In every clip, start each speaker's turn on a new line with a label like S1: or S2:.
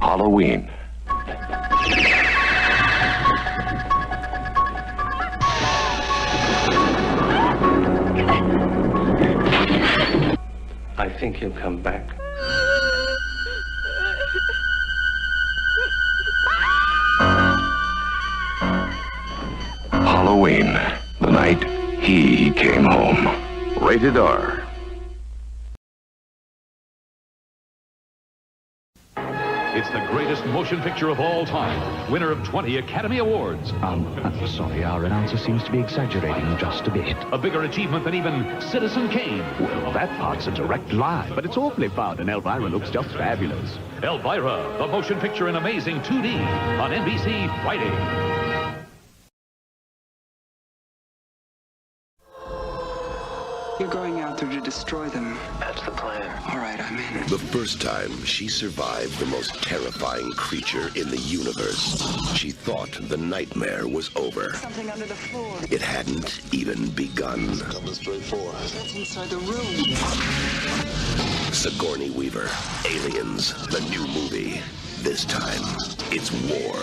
S1: Halloween.
S2: I think he'll come back.
S1: Halloween, the night he came home. Rated R.
S3: It's the greatest motion picture of all time, winner of 20 Academy Awards.
S4: I'm sorry, our announcer seems to be exaggerating just a bit.
S3: A bigger achievement than even Citizen Kane.
S4: Well, that part's a direct lie, but it's awfully fun, and Elvira looks just fabulous.
S3: Elvira, the motion picture in amazing 2D on NBC Friday.
S5: You're going out there to destroy them.
S2: That's the plan.
S5: All right, I'm in.
S6: The first time she survived the most terrifying creature in the universe, she thought the nightmare was over.
S5: Something under the floor.
S6: It hadn't even begun.
S2: Coming straight for us.
S5: That's inside the room.
S6: Sigourney Weaver, Aliens, the new movie. This time, it's war.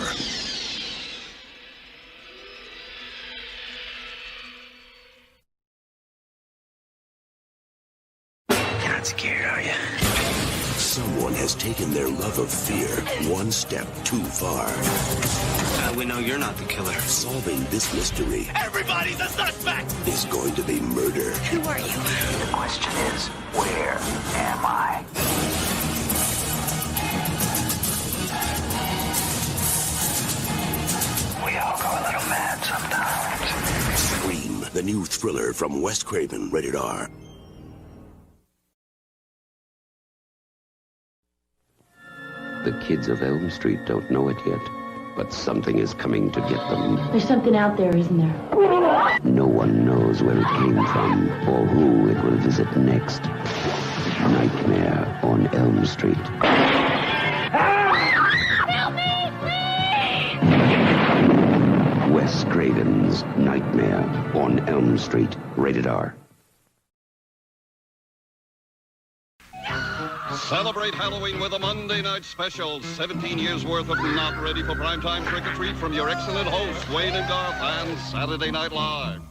S5: Not scared, are you?
S6: Someone has taken their love of fear one step too far.
S5: We know you're not the killer.
S6: Solving this mystery.
S7: Everybody's a suspect!
S6: Is going to be murder.
S5: Who are you?
S1: The question is, where am I? We all go a little mad sometimes.
S6: Scream, the new thriller from Wes Craven, rated R.
S8: The kids of Elm Street don't know it yet, but something is coming to get them.
S9: There's something out there, isn't there?
S8: No one knows where it came from or who it will visit next. Nightmare on Elm Street.
S9: Help me, please!
S8: Wes Craven's Nightmare on Elm Street, rated R.
S10: Celebrate Halloween with a Monday night special. 17 years worth of not ready for primetime trick-or-treat from your excellent hosts, Wayne and Garth, and Saturday Night Live.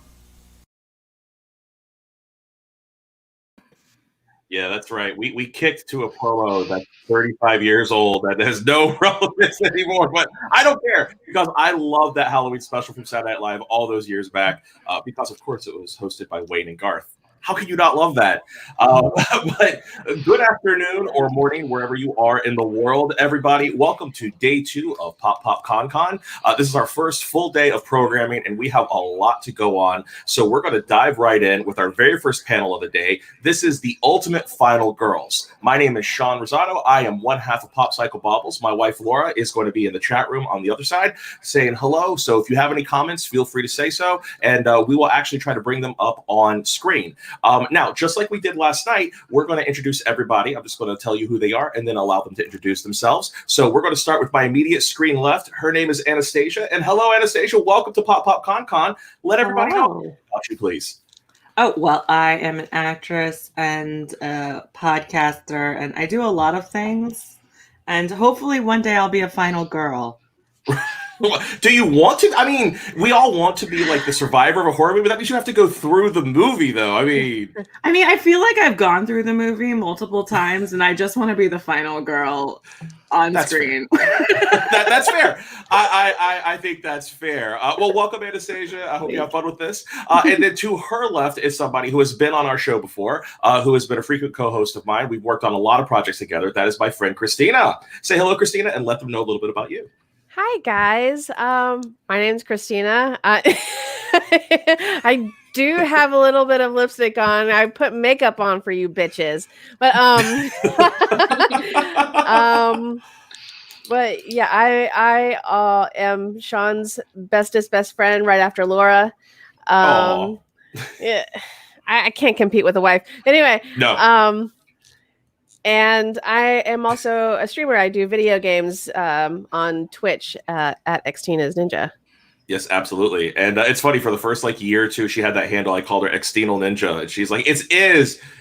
S11: Yeah, that's right. We kicked to a promo that's 35 years old that has no relevance anymore, but I don't care because I love that Halloween special from Saturday Night Live all those years back because, of course, it was hosted by Wayne and Garth. How can you not love that? But good afternoon or morning, wherever you are in the world, everybody. Welcome to day 2 of Pop Pop Con Con. This is our first full day of programming, and we have a lot to go on. So we're going to dive right in with our very first panel of the day. This is the Ultimate Final Girls. My name is Sean Rosado. I am one half of Pop Cycle Baubles. My wife, Laura, is going to be in the chat room on the other side saying hello. So if you have any comments, feel free to say so, and we will actually try to bring them up on screen. Now, just like we did last night, we're going to introduce everybody. I'm just going to tell you who they are and then allow them to introduce themselves. So we're going to start with my immediate screen left. Her name is Anastasia. And hello, Anastasia. Welcome to Pop Pop Con Con. Let everybody know about you, please.
S12: Oh, well, I am an actress and a podcaster, and I do a lot of things. And hopefully one day I'll be a final girl.
S11: Do you want to? I mean, we all want to be like the survivor of a horror movie, but that means you have to go through the movie, though. I mean,
S12: I feel like I've gone through the movie multiple times, and I just want to be the final girl on screen.
S11: That's fair. I think that's fair. Well, welcome, Anastasia. I hope you have fun with this. And then to her left is somebody who has been on our show before, who has been a frequent co-host of mine. We've worked on a lot of projects together. That is my friend, Christina. Say hello, Christina, and let them know a little bit about you.
S13: Hi, guys. My name's Christina. I do have a little bit of lipstick on. I put makeup on for you bitches. But but yeah, I am Sean's bestest best friend right after Laura. Yeah, I can't compete with a wife. Anyway,
S11: no.
S13: And I am also a streamer. I do video games on Twitch at Xtina's Ninja.
S11: Yes, absolutely. And it's funny, for the first year or two, she had that handle. I called her Xtenal Ninja. And she's like, "It's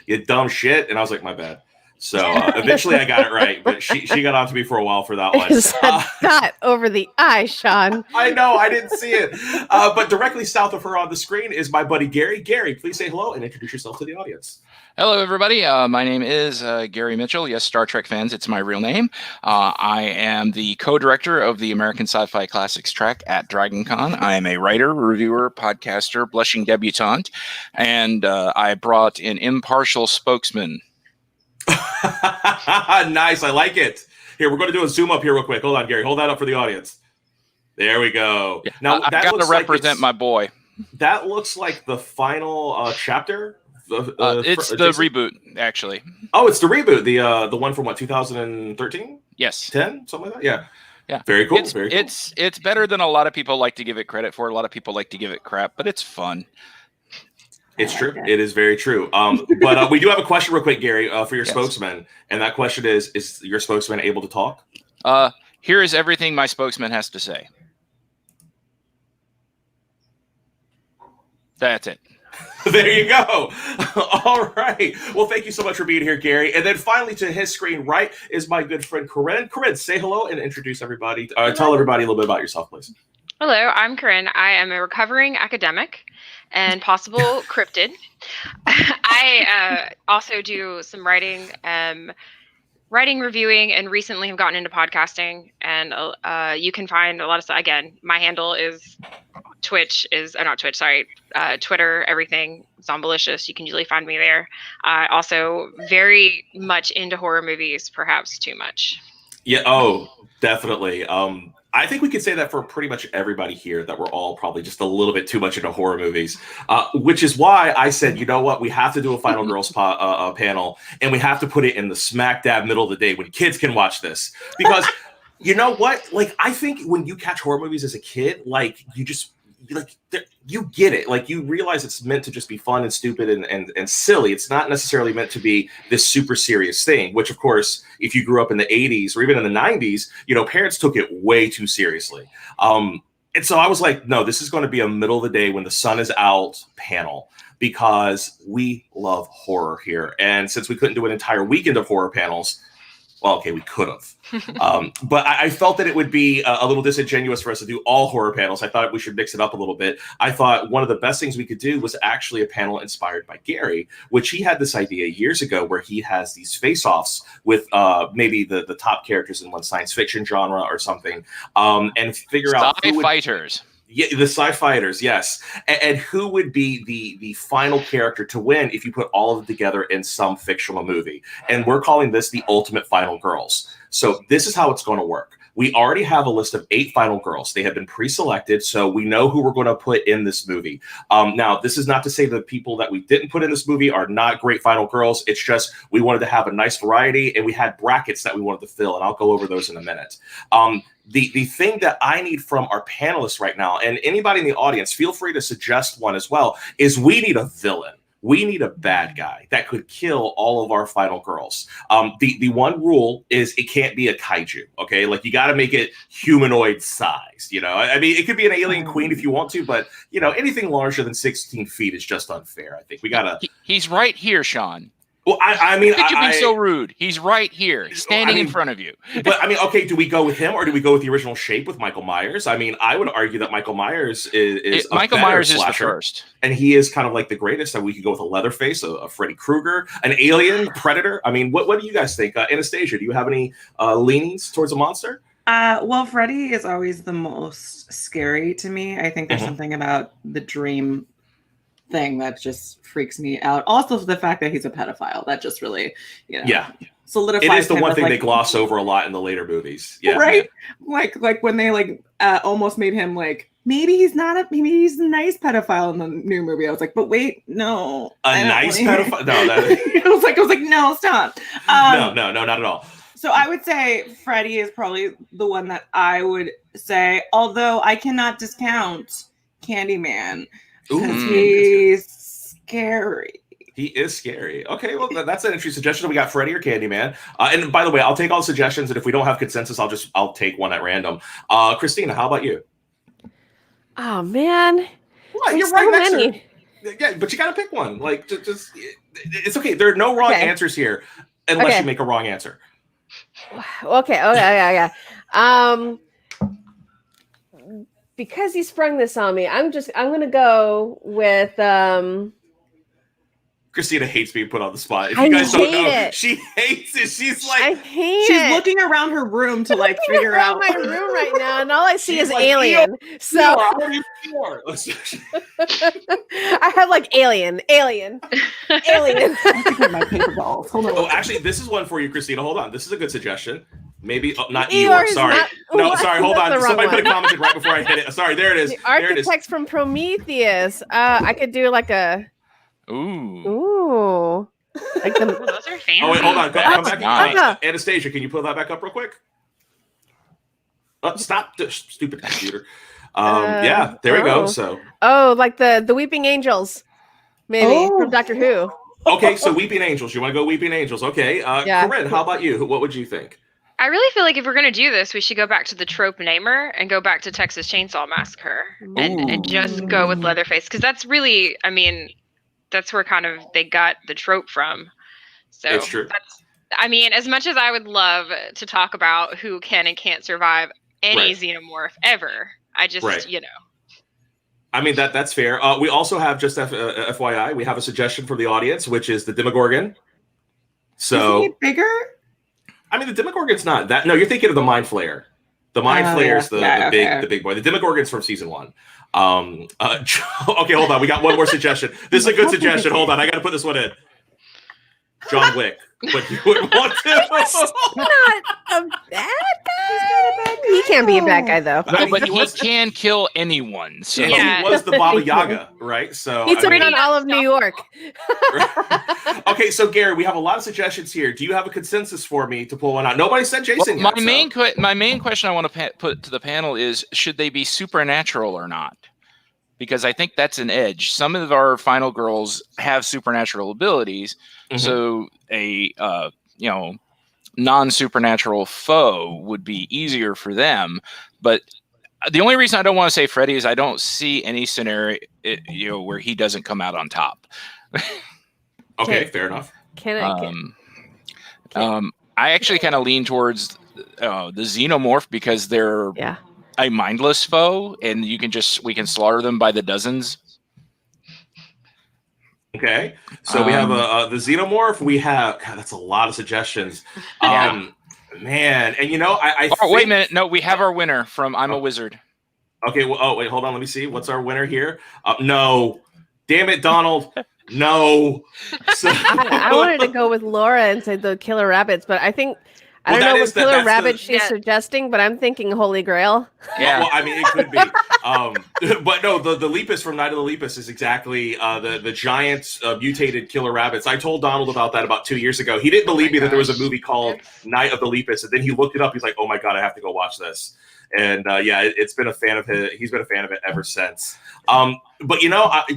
S11: you dumb shit." And I was like, my bad. So eventually I got it right, but she got on to me for a while for that one.
S13: It's a dot over the I, Sean.
S11: I know, I didn't see it. But directly south of her on the screen is my buddy Gary. Gary, please say hello and introduce yourself to the audience.
S7: Hello, everybody. My name is Gary Mitchell. Yes, Star Trek fans, it's my real name. I am the co-director of the American Sci-Fi Classics track at DragonCon. I am a writer, reviewer, podcaster, blushing debutante, and I brought an impartial spokesman.
S11: Nice, I like it. Here, we're going to do a zoom up here real quick. Hold on, Gary. Hold that up for the audience. There we go.
S7: Yeah,
S11: now
S7: I got to represent my boy.
S11: That looks like the final chapter.
S7: It's the reboot, actually.
S11: Oh, it's the reboot. The one from what, 2013?
S7: Yes.
S11: 10? Something like that? Yeah.
S7: Yeah.
S11: Very cool.
S7: It's better than a lot of people like to give it credit for. A lot of people like to give it crap, but it's fun.
S11: It's true. It is very true. But we do have a question real quick, Gary, for your spokesman. And that question is your spokesman able to talk?
S7: Here is everything my spokesman has to say. That's it.
S11: There you go. All right. Well, thank you so much for being here, Gary. And then finally to his screen right is my good friend, Corrine. Corrine, say hello and introduce everybody. Tell everybody a little bit about yourself, please.
S14: Hello, I'm Corrine. I am a recovering academic and possible cryptid. I also do some writing, reviewing, and recently have gotten into podcasting. And you can find a lot of stuff. Again, my handle is Twitter, everything. Zombalicious. You can usually find me there. Also very much into horror movies, perhaps too much.
S11: Yeah. Oh, definitely. I think we could say that for pretty much everybody here, that we're all probably just a little bit too much into horror movies, which is why I said, you know what, we have to do a Final Girls panel, and we have to put it in the smack dab middle of the day when kids can watch this. Because you know what? Like, I think when you catch horror movies as a kid, like, you get it. Like, you realize it's meant to just be fun and stupid and silly. It's not necessarily meant to be this super serious thing, which, of course, if you grew up in the 80s or even in the 90s, you know, parents took it way too seriously. And so I was like, no, this is going to be a middle of the day when the sun is out panel, because we love horror here. And since we couldn't do an entire weekend of horror panels, well, okay, we could have. But I felt that it would be a little disingenuous for us to do all horror panels. I thought we should mix it up a little bit. I thought one of the best things we could do was actually a panel inspired by Gary, which he had this idea years ago where he has these face-offs with maybe the top characters in one science fiction genre or something, and figure out who
S7: fighters.
S11: Yeah, the sci-fighters, yes. And who would be the final character to win if you put all of them together in some fictional movie? And we're calling this the Ultimate Final Girls. So this is how it's going to work. We already have a list of 8 final girls. They have been pre-selected, so we know who we're going to put in this movie. Now, this is not to say the people that we didn't put in this movie are not great final girls. It's just we wanted to have a nice variety, and we had brackets that we wanted to fill, and I'll go over those in a minute. The thing that I need from our panelists right now, and anybody in the audience, feel free to suggest one as well, is we need a villain. We need a bad guy that could kill all of our final girls. The one rule is it can't be a kaiju, okay? Like, you got to make it humanoid sized, you know? I mean, it could be an alien queen if you want to, but, you know, anything larger than 16 feet is just unfair. I think we got to...
S7: He's right here, Sean.
S11: Well, I mean,
S7: you're being so rude. He's right here, standing in front of you.
S11: But I mean, okay, do we go with him or do we go with the original shape with Michael Myers? I mean, I would argue that Michael Myers is
S7: Michael Myers is the first,
S11: and he is kind of like the greatest. That we could go with a Leatherface, a Freddy Krueger, an alien, Predator. I mean, what do you guys think? Anastasia, do you have any leanings towards a monster?
S12: Well, Freddy is always the most scary to me. I think there's something about the dream thing that just freaks me out. Also, the fact that he's a pedophile, that just really, you know, solidifies.
S11: It is the one thing they gloss over a lot in the later movies. Yeah,
S12: right. Like when they almost made him like, maybe he's a nice pedophile in the new movie. I was like, but wait, no,
S11: a nice pedophile. No,
S12: I was like, no, stop.
S11: No, not at all.
S12: So I would say Freddy is probably the one that I would say, although I cannot discount Candyman. Because he's scary.
S11: He is scary. Okay, well, that's an interesting suggestion. We got Freddy or Candyman. And by the way, I'll take all the suggestions, and if we don't have consensus, I'll take one at random. Christina, how about you?
S13: Oh man,
S11: what? You're right next to her. Yeah, but you got to pick one. Like, just it's okay. There are no wrong answers here. unless
S13: Okay.
S11: you make a wrong answer.
S13: Okay. Yeah. Because he sprung this on me, I'm gonna go with
S11: Christina hates being put on the spot. If
S13: I
S11: you guys don't
S13: hate
S11: know,
S13: it.
S11: she hates it. She's
S13: I
S11: like,
S13: hate
S12: She's
S13: it.
S12: looking around her room to like figure out
S13: my room right now, and all I see
S11: She's
S13: is
S11: like,
S13: alien. So
S11: I
S13: have like alien.
S12: my paper dolls. Hold on.
S11: Oh, actually, this is one for you, Christina. Hold on. This is a good suggestion. Maybe not
S13: Eeyore
S11: Eeyore.
S13: is
S11: Sorry.
S13: not-
S11: No,
S13: what?
S11: sorry. Hold
S13: That's
S11: on.
S13: the wrong
S11: Somebody put a
S13: one.
S11: comment in right before I hit it. Sorry. There it is.
S13: The
S11: There it is.
S13: architects from Prometheus. I could do like a ooh. Like the
S14: Those are fancy.
S11: Oh, wait. Hold on. Come back.
S13: nice.
S11: Anastasia, can you pull that back up real quick? Stop. Stupid computer. Yeah. There we go. So.
S13: like the Weeping Angels, maybe from Doctor Who.
S11: Okay, so Weeping Angels. You want to go Weeping Angels? Okay.
S13: Yeah.
S11: Corrine, how about you? What would you think?
S14: I really feel like if we're going to do this, we should go back to the trope namer and go back to Texas Chainsaw Massacre and just go with Leatherface. Because that's really, I mean, that's where kind of they got the trope from. So
S11: It's true.
S14: I mean, as much as I would love to talk about who can and can't survive any xenomorph ever, I just, you know.
S11: I mean, that's fair. We also have, just FYI, we have a suggestion from the audience, which is the Demogorgon. So,
S12: Isn't it bigger?
S11: I mean, the Demogorgon's not that. No, you're thinking of the Mind Flayer. The Mind Flayer is the big boy. The Demogorgon's from season 1. Okay, hold on. We got one more suggestion. This is a good suggestion. Hold on. I got to put this one in. John Wick. But you wouldn't want to.
S13: Not a bad guy. He can't be a bad guy though.
S7: No, but he can kill anyone. So
S11: He was the Baba Yaga, right? So
S13: He took on all of New York.
S11: Okay, so Gary, we have a lot of suggestions here. Do you have a consensus for me to pull one out? Nobody said Jason
S7: Well,
S11: yet.
S7: my main question I want to put to the panel is: should they be supernatural or not? Because I think that's an edge. Some of our final girls have supernatural abilities, so a non-supernatural foe would be easier for them. But the only reason I don't want to say Freddy is I don't see any scenario where he doesn't come out on top.
S11: Okay, fair enough.
S7: I actually kind of lean towards the xenomorph because they're a mindless foe, and we can slaughter them by the dozens.
S11: Okay, so we have the xenomorph. We have that's a lot of suggestions. Man, and I think...
S7: wait a minute. No, we have our winner from I'm a Wizard.
S11: Okay, well, wait, hold on. Let me see. What's our winner here? No, damn it, Donald. No. So...
S13: I wanted to go with Laura and say the killer rabbits, but I think I don't know what killer rabbit she's suggesting, but I'm thinking Holy Grail.
S11: Yeah. Well, I mean, it could be. But no, the Lepus from Night of the Lepus is exactly the giant mutated killer rabbits. I told Donald about that about 2 years ago. He didn't believe me that there was a movie called Night of the Lepus, and then he looked it up. He's like, "Oh my god, I have to go watch this." And it's been a fan of his. He's been a fan of it ever since. But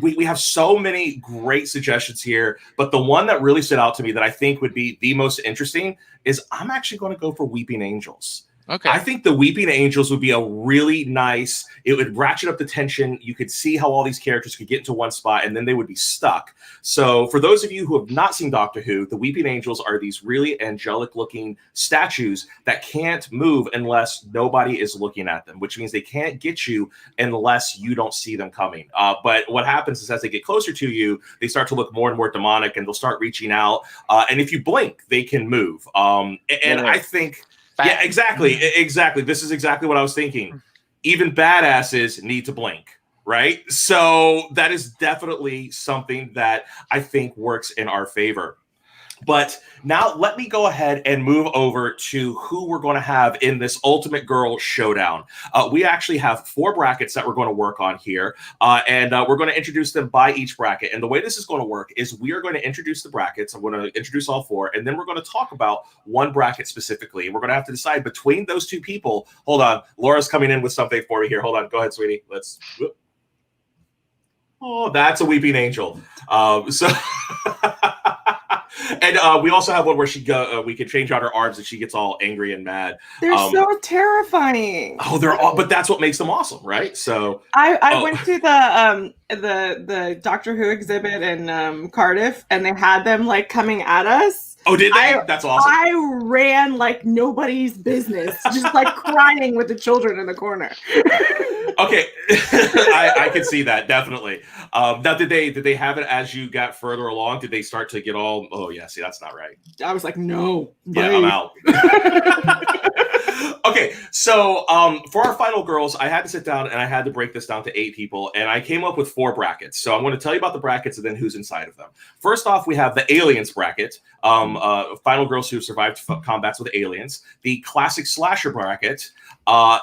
S11: we have so many great suggestions here. But the one that really stood out to me that I think would be the most interesting is I'm actually going to go for Weeping Angels.
S7: Okay.
S11: I think the Weeping Angels would be a really nice, it would ratchet up the tension. You could see how all these characters could get into one spot and then they would be stuck. So for those of you who have not seen Doctor Who, the Weeping Angels are these really angelic looking statues that can't move unless nobody is looking at them, which means they can't get you unless you don't see them coming. But what happens is as they get closer to you, they start to look more and more demonic and they'll start reaching out. And if you blink, they can move. I think... Yeah, exactly. This is exactly what I was thinking. Even badasses need to blink, right? So that is definitely something that I think works in our favor. But now let me go ahead and move over to who we're going to have in this Ultimate Girl Showdown. We actually have 4 brackets that we're going to work on here, and we're going to introduce them by each bracket. And the way this is going to work is we are going to introduce the brackets. I'm going to introduce all 4, and then we're going to talk about one bracket specifically. And we're going to have to decide between those 2 people. Hold on. Laura's coming in with something for me here. Hold on. Go ahead, sweetie. Let's... Oh, that's a Weeping Angel. And we also have one where we can change out her arms and she gets all angry and mad.
S12: They're so terrifying.
S11: Oh, they're all, but that's what makes them awesome, right? So
S12: I went to the Doctor Who exhibit in Cardiff, and they had them like coming at us.
S11: Oh, did they? That's awesome.
S12: I ran like nobody's business, just like crying with the children in the corner.
S11: Okay, I can see that definitely. Now, did they have it as you got further along? Did they start to get all? Oh yeah, see, that's not right.
S12: I was like, no.
S11: Yeah, I'm out. Okay, so for our final girls, I had to sit down and I had to break this down to 8 people, and I came up with 4 brackets. So I'm going to tell you about the brackets and then who's inside of them. First off, we have the aliens bracket, final girls who survived combats with aliens, the classic slasher bracket,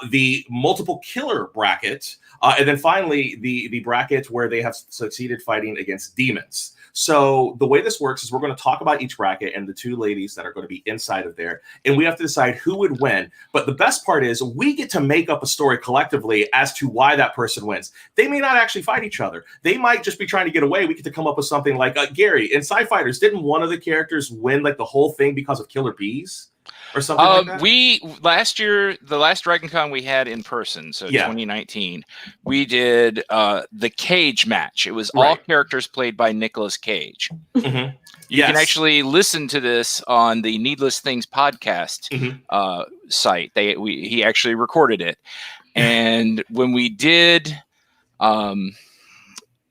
S11: the multiple killer bracket, and then finally the bracket where they have succeeded fighting against demons. So the way this works is we're going to talk about each bracket and the 2 ladies that are going to be inside of there, and we have to decide who would win. But the best part is we get to make up a story collectively as to why that person wins. They may not actually fight each other. They might just be trying to get away. We get to come up with something like, Gary, in Sci Fighters, didn't one of the characters win like the whole thing because of killer bees? Or something like that?
S7: We last year, the last Dragon Con we had in person, so 2019, we did the Cage match. It was all characters played by Nicolas Cage.
S11: Mm-hmm.
S7: You can actually listen to this on the Needless Things podcast site. He actually recorded it, and when we did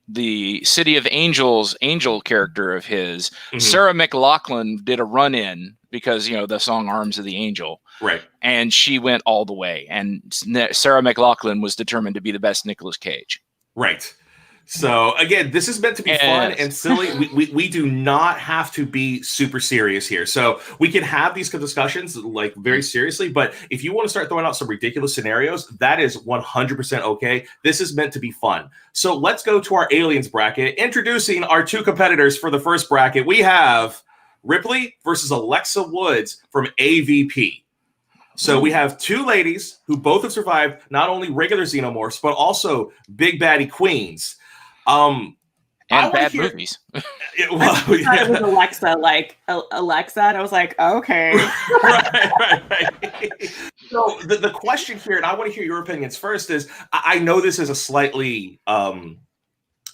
S7: the City of Angels angel character of his, Sarah McLachlan did a run-in because, the song Arms of the Angel.
S11: Right.
S7: And she went all the way. And Sarah McLachlan was determined to be the best Nicolas Cage.
S11: Right. So, again, this is meant to be fun and silly. We do not have to be super serious here. So we can have these discussions like very seriously. But if you want to start throwing out some ridiculous scenarios, that is 100% okay. This is meant to be fun. So let's go to our aliens bracket. Introducing our 2 competitors for the first bracket. We have Ripley versus Alexa Woods from AVP. So we have 2 ladies who both have survived not only regular xenomorphs, but also big baddie queens.
S7: And bad movies.
S12: It was Alexa, like Alexa, and I was like, okay.
S11: right. So the question here, and I want to hear your opinions first, is I know this is a slightly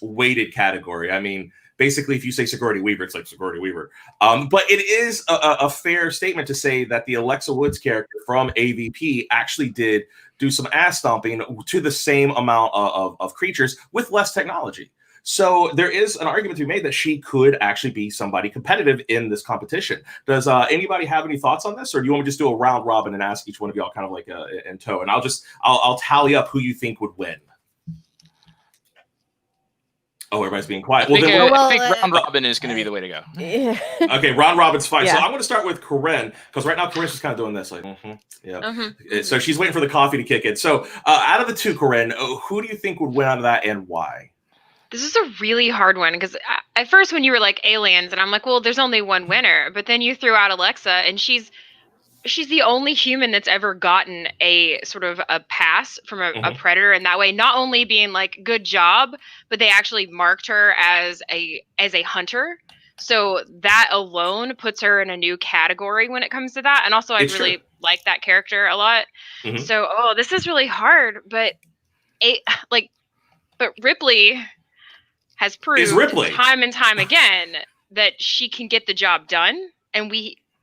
S11: weighted category. I mean, basically, if you say Sigourney Weaver, it's like Sigourney Weaver. But it is a fair statement to say that the Alexa Woods character from AVP actually did do some ass stomping to the same amount of creatures with less technology. So there is an argument to be made that she could actually be somebody competitive in this competition. Does anybody have any thoughts on this, or do you want me to just do a round robin and ask each one of y'all kind of like in tow, and I'll tally up who you think would win. Oh, everybody's being quiet.
S7: I think round robin is going to be the way to go.
S13: Yeah.
S11: Okay, round robin's fine.
S13: Yeah.
S11: So I'm going to start with Corrine, because right now Corinne's just kind of doing this, like, So she's waiting for the coffee to kick in. So out of the 2, Corrine, who do you think would win out of that, and why?
S14: This is a really hard one because at first when you were like aliens, and I'm like, well, there's only one winner. But then you threw out Alexa, and she's the only human that's ever gotten a sort of a pass from a predator in that way. Not only being like, good job, but they actually marked her as a hunter. So that alone puts her in a new category when it comes to that. And also, I really like that character a lot. So, this is really hard. But Ripley has proved time and time again that she can get the job done. And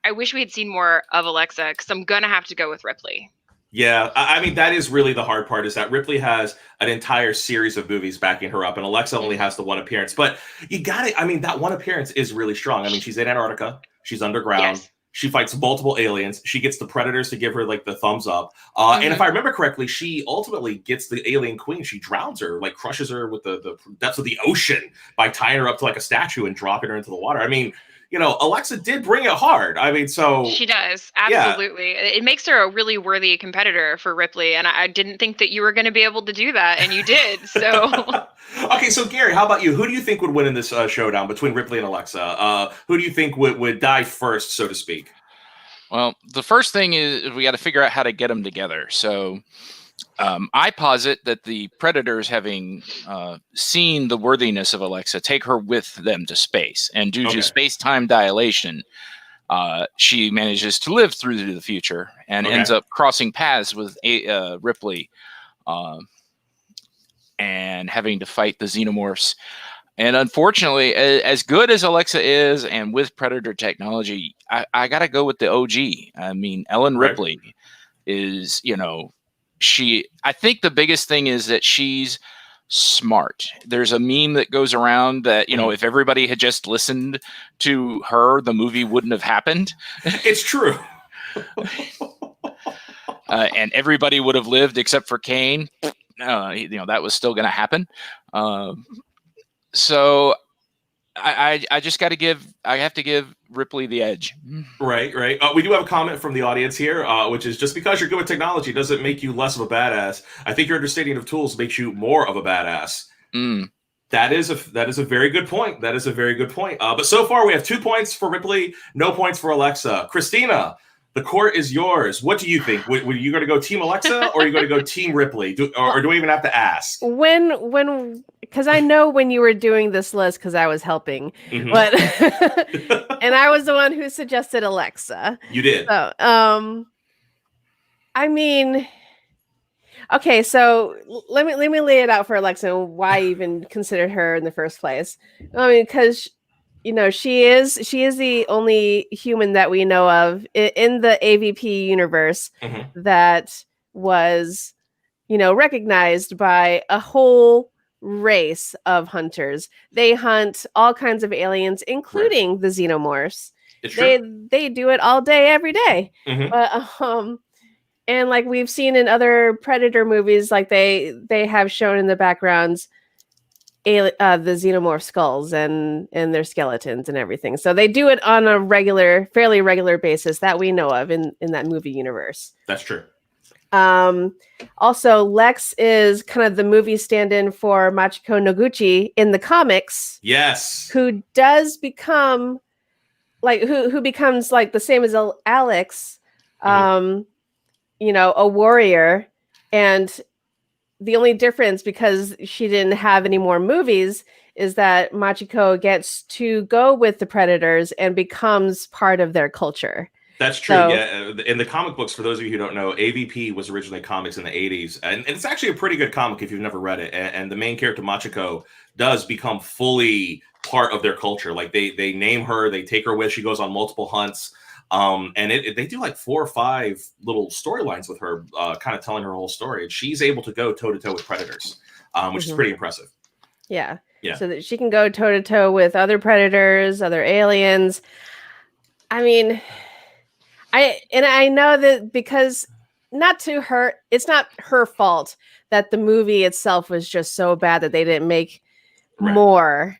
S14: I wish we had seen more of Alexa, because I'm going to have to go with Ripley.
S11: Yeah, I mean, that is really the hard part, is that Ripley has an entire series of movies backing her up, and Alexa only has the one appearance. But you got it. I mean, that one appearance is really strong. I mean, she's in Antarctica. She's underground. Yes. She fights multiple aliens. She gets the predators to give her like the thumbs up. And if I remember correctly, she ultimately gets the alien queen. She drowns her, like crushes her with the depths of the ocean by tying her up to like a statue and dropping her into the water. I mean, Alexa did bring it hard. I mean, so
S14: she does. Absolutely. Yeah. It makes her a really worthy competitor for Ripley. And I didn't think that you were going to be able to do that. And you did. So,
S11: okay. So Gary, how about you? Who do you think would win in this showdown between Ripley and Alexa? Who do you think would die first, so to speak?
S7: Well, the first thing is we got to figure out how to get them together. So I posit that the Predators, having seen the worthiness of Alexa, take her with them to space. And due to space-time dilation, she manages to live through to the future and ends up crossing paths with Ripley and having to fight the xenomorphs. And unfortunately, as good as Alexa is, and with Predator technology, I got to go with the OG. I mean, Ellen Ripley is, I think the biggest thing is that she's smart. There's a meme that goes around that, if everybody had just listened to her, the movie wouldn't have happened.
S11: It's true.
S7: And everybody would have lived except for Kane. That was still going to happen. So I just got to have to give Ripley the edge.
S11: Right. We do have a comment from the audience here, which is, just because you're good with technology doesn't make you less of a badass. I think your understanding of tools makes you more of a badass. That is a very good point. That is a very good point. But so far we have 2 points for Ripley, no points for Alexa. Christina, the court is yours. What do you think? Were you going to go Team Alexa, or are you going to go Team Ripley? Or do we even have to ask?
S13: Because I know when you were doing this list, because I was helping, but and I was the one who suggested Alexa.
S11: You did.
S13: So, I mean, okay, so let me lay it out for Alexa and why I even considered her in the first place. I mean, because she is the only human that we know of in the AVP universe that was, recognized by a whole race of hunters. They hunt all kinds of aliens, including the xenomorphs. They do it all day, every day. But and like we've seen in other Predator movies, like they have shown in the backgrounds the xenomorph skulls and their skeletons and everything. So they do it on a fairly regular basis that we know of in that movie universe.
S11: That's true.
S13: Also, Lex is kind of the movie stand-in for Machiko Noguchi in the comics.
S11: Yes.
S13: Who does become who becomes like the same as Alex, a warrior. And the only difference, because she didn't have any more movies, is that Machiko gets to go with the Predators and becomes part of their culture.
S11: That's true. Yeah. In the comic books, for those of you who don't know, AVP was originally comics in the 80s. And it's actually a pretty good comic if you've never read it. And the main character, Machiko, does become fully part of their culture. Like they name her, they take her with, she goes on multiple hunts. And they do like 4 or 5 little storylines with her, kind of telling her whole story. And she's able to go toe-to-toe with Predators, which is pretty impressive.
S13: Yeah. So that she can go toe-to-toe with other Predators, other aliens. I mean, I know that because it's not her fault that the movie itself was just so bad that they didn't make more.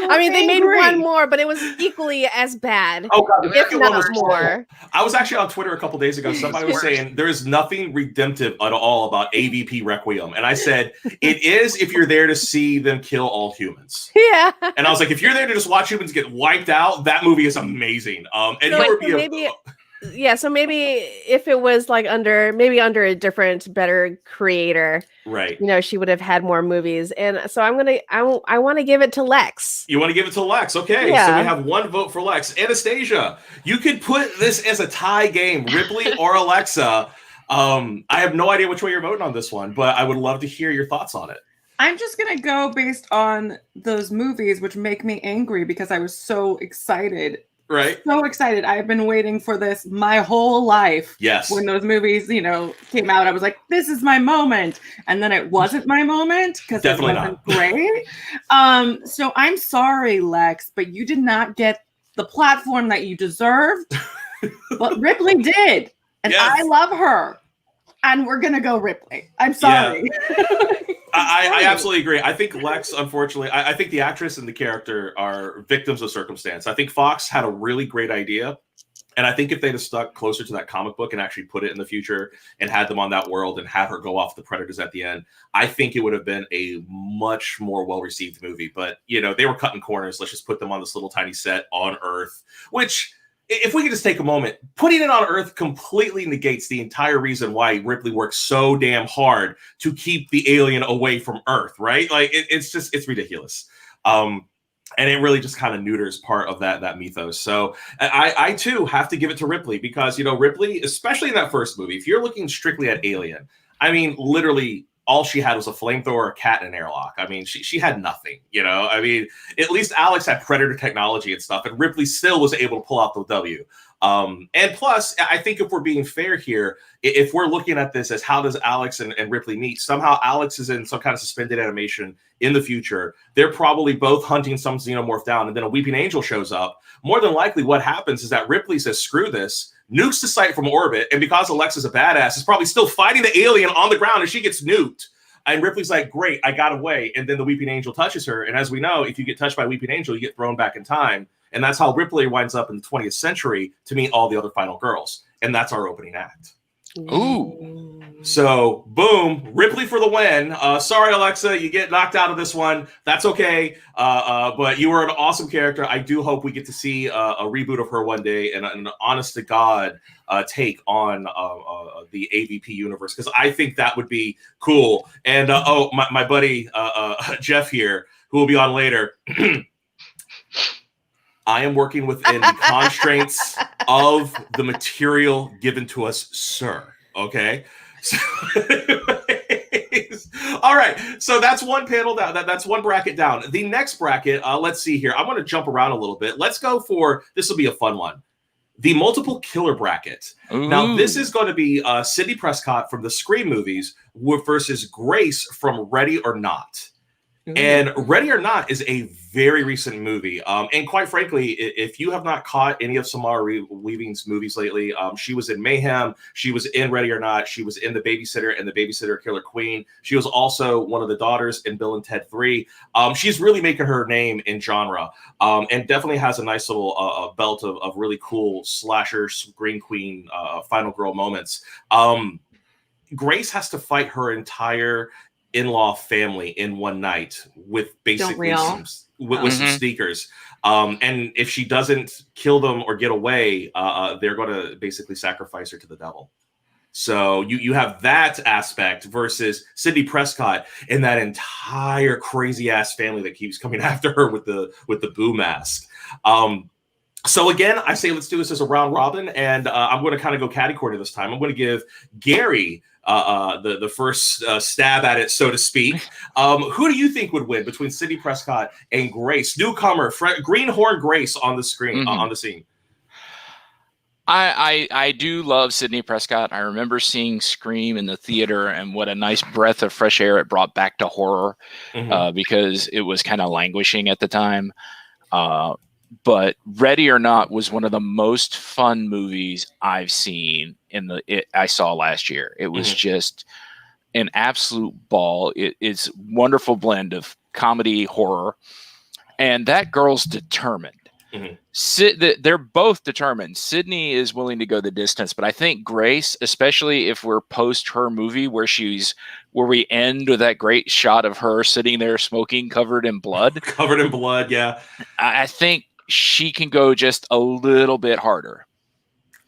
S13: I mean, they made one more, but it was equally as bad.
S11: Oh God,
S13: if not more.
S11: I was actually on Twitter a couple days ago. Somebody was saying there is nothing redemptive at all about AVP Requiem, and I said it is if you're there to see them kill all humans.
S13: Yeah.
S11: And I was like, if you're there to just watch humans get wiped out, that movie is amazing.
S13: So maybe if it was like under a different, better creator,
S11: right?
S13: She would have had more movies. And so I want to give it to Lex.
S11: You want to give it to Lex? Okay, so we have 1 vote for Lex. Anastasia, you could put this as a tie game, Ripley or Alexa. I have no idea which way you're voting on this one, but I would love to hear your thoughts on it.
S12: I'm just going to go based on those movies, which make me angry because I was so excited.
S11: Right.
S12: So excited. I've been waiting for this my whole life.
S11: Yes.
S12: When those movies, came out, I was like, this is my moment. And then it wasn't my moment because it wasn't great. So I'm sorry, Lex, but you did not get the platform that you deserved. But Ripley did. And I love her. And we're going to go Ripley. I'm sorry.
S11: Yeah. I absolutely agree. I think Lex, unfortunately, I think the actress and the character are victims of circumstance. I think Fox had a really great idea. And I think if they'd have stuck closer to that comic book and actually put it in the future and had them on that world and have her go off the Predators at the end, I think it would have been a much more well-received movie. But, they were cutting corners. Let's just put them on this little tiny set on Earth, which if we could just take a moment, putting it on Earth completely negates the entire reason why Ripley works so damn hard to keep the alien away from Earth, right? Like it's ridiculous. And it really just kind of neuters part of that mythos. So I too have to give it to Ripley because, Ripley, especially in that first movie, if you're looking strictly at Alien, I mean, literally all she had was a flamethrower, a cat, and an airlock. I mean, she had nothing, I mean, at least Alex had Predator technology and stuff, and Ripley still was able to pull out the W. And plus, I think if we're being fair here, if we're looking at this as how does Alex and Ripley meet, somehow Alex is in some kind of suspended animation in the future. They're probably both hunting some xenomorph down, and then a weeping angel shows up. More than likely, what happens is that Ripley says, screw this, nukes the site from orbit, and because Alexa's a badass, is probably still fighting the alien on the ground, and she gets nuked. And Ripley's like, great, I got away. And then the Weeping Angel touches her. And as we know, if you get touched by Weeping Angel, you get thrown back in time. And that's how Ripley winds up in the 20th century to meet all the other final girls. And that's our opening act.
S7: Ooh.
S11: So, boom, Ripley for the win. Sorry, Alexa, you get knocked out of this one. That's okay. But you were an awesome character. I do hope we get to see a reboot of her one day and an honest-to-God take on the AVP universe, because I think that would be cool. And, my buddy Jeff here, who will be on later, I am working within the constraints of the material given to us, sir. Okay. So, all right. So that's one panel down. That's one bracket down. The next bracket, let's see here. I'm going to jump around a little bit. Let's go for, this will be a fun one, the multiple killer bracket. Ooh. Now, this is going to be Sidney Prescott from the Scream movies versus Grace from Ready or Not. And Ready or Not is a very recent movie. And quite frankly, if you have not caught any of Samara Weaving's movies lately, she was in Mayhem. She was in Ready or Not. She was in The Babysitter and The Babysitter Killer Queen. She was also one of the daughters in Bill and Ted 3. She's really making her name in genre, and definitely has a nice little belt of really cool slasher, Scream Queen, final girl moments. Grace has to fight her entire in-law family in one night with basically some sneakers. And if she doesn't kill them or get away, they're going to basically sacrifice her to the devil. So you have that aspect versus Sidney Prescott and that entire crazy ass family that keeps coming after her with the boo mask. So again, I say let's do this as a round robin, and I'm going to kind of go catty corner this time. I'm going to give Gary the first stab at it, so to speak. Who do you think would win between Sidney Prescott and Grace, newcomer, Greenhorn Grace on the screen, on the scene?
S7: I do love Sidney Prescott. I remember seeing Scream in the theater, and what a nice breath of fresh air it brought back to horror, because it was kind of languishing at the time. But Ready or Not was one of the most fun movies I've seen I saw last year. It was just an absolute ball. It's wonderful blend of comedy, horror, and that girl's determined. They're both determined. Sydney is willing to go the distance, but I think Grace, especially if we're post her movie where we end with that great shot of her sitting there smoking, covered in blood.
S11: Covered in blood, yeah.
S7: I think she can go just a little bit harder.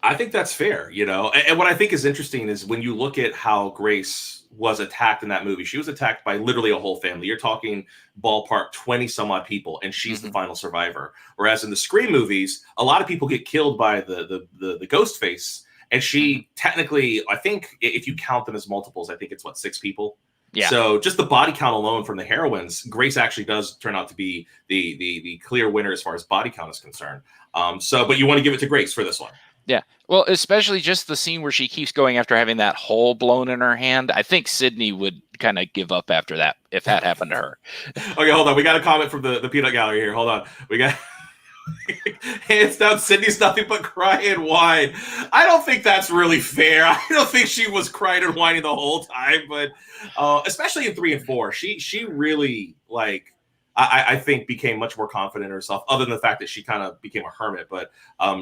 S11: I think that's fair, And what I think is interesting is when you look at how Grace was attacked in that movie, she was attacked by literally a whole family. You're talking ballpark 20 some odd people, and she's the final survivor. Whereas in the Scream movies, a lot of people get killed by the ghost face, and she technically, I think if you count them as multiples, I think it's 6 people. Yeah. So just the body count alone from the heroines, Grace actually does turn out to be the clear winner as far as body count is concerned. But you want to give it to Grace for this one.
S7: Yeah. Well, especially just the scene where she keeps going after having that hole blown in her hand. I think Sydney would kind of give up after that if that happened to her.
S11: Okay, hold on. We got a comment from the peanut gallery here. Hold on. We got hands down, Sydney's nothing but cry and whine. I don't think that's really fair. I don't think she was crying and whining the whole time, but especially in 3 and 4, she really I think became much more confident in herself, other than the fact that she kind of became a hermit. But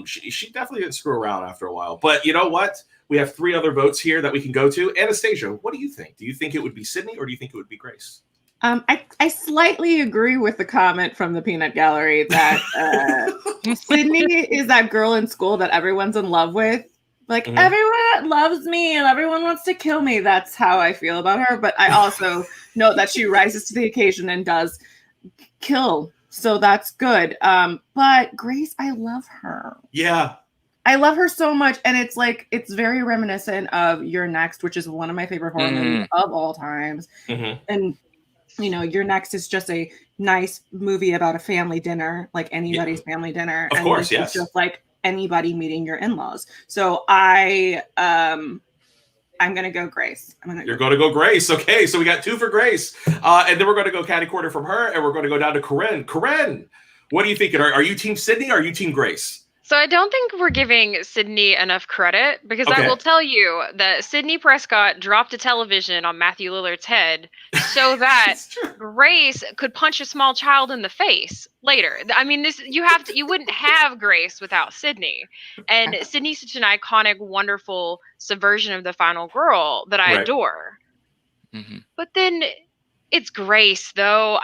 S11: she definitely didn't screw around after a while. But you know what? We have 3 other votes here that we can go to. Anastasia, what do you think? Do you think it would be Sydney, or do you think it would be Grace?
S12: I slightly agree with the comment from the Peanut Gallery that Sydney is that girl in school that everyone's in love with. Like, everyone loves me and everyone wants to kill me. That's how I feel about her. But I also know that she rises to the occasion and does kill. So that's good. But Grace, I love her.
S11: Yeah.
S12: I love her so much. And it's like, it's very reminiscent of You're Next, which is one of my favorite horror movies of all times. And, you know, You're Next is just a nice movie about a family dinner, like anybody's family dinner.
S11: Of course, yes.
S12: It's just like anybody meeting your in-laws. So I'm gonna go Grace.
S11: You're going to go Grace. Okay, so we got 2 for Grace, and then we're going to go catty corner from her, and we're going to go down to Corrine. Corrine, what are you thinking? Are you Team Sydney or are you Team Grace?
S14: So I don't think we're giving Sydney enough credit because I will tell you that Sydney Prescott dropped a television on Matthew Lillard's head so that Grace could punch a small child in the face later. I mean, you wouldn't have Grace without Sydney. And Sydney's such an iconic, wonderful subversion of the final girl that I adore. But then it's Grace, though.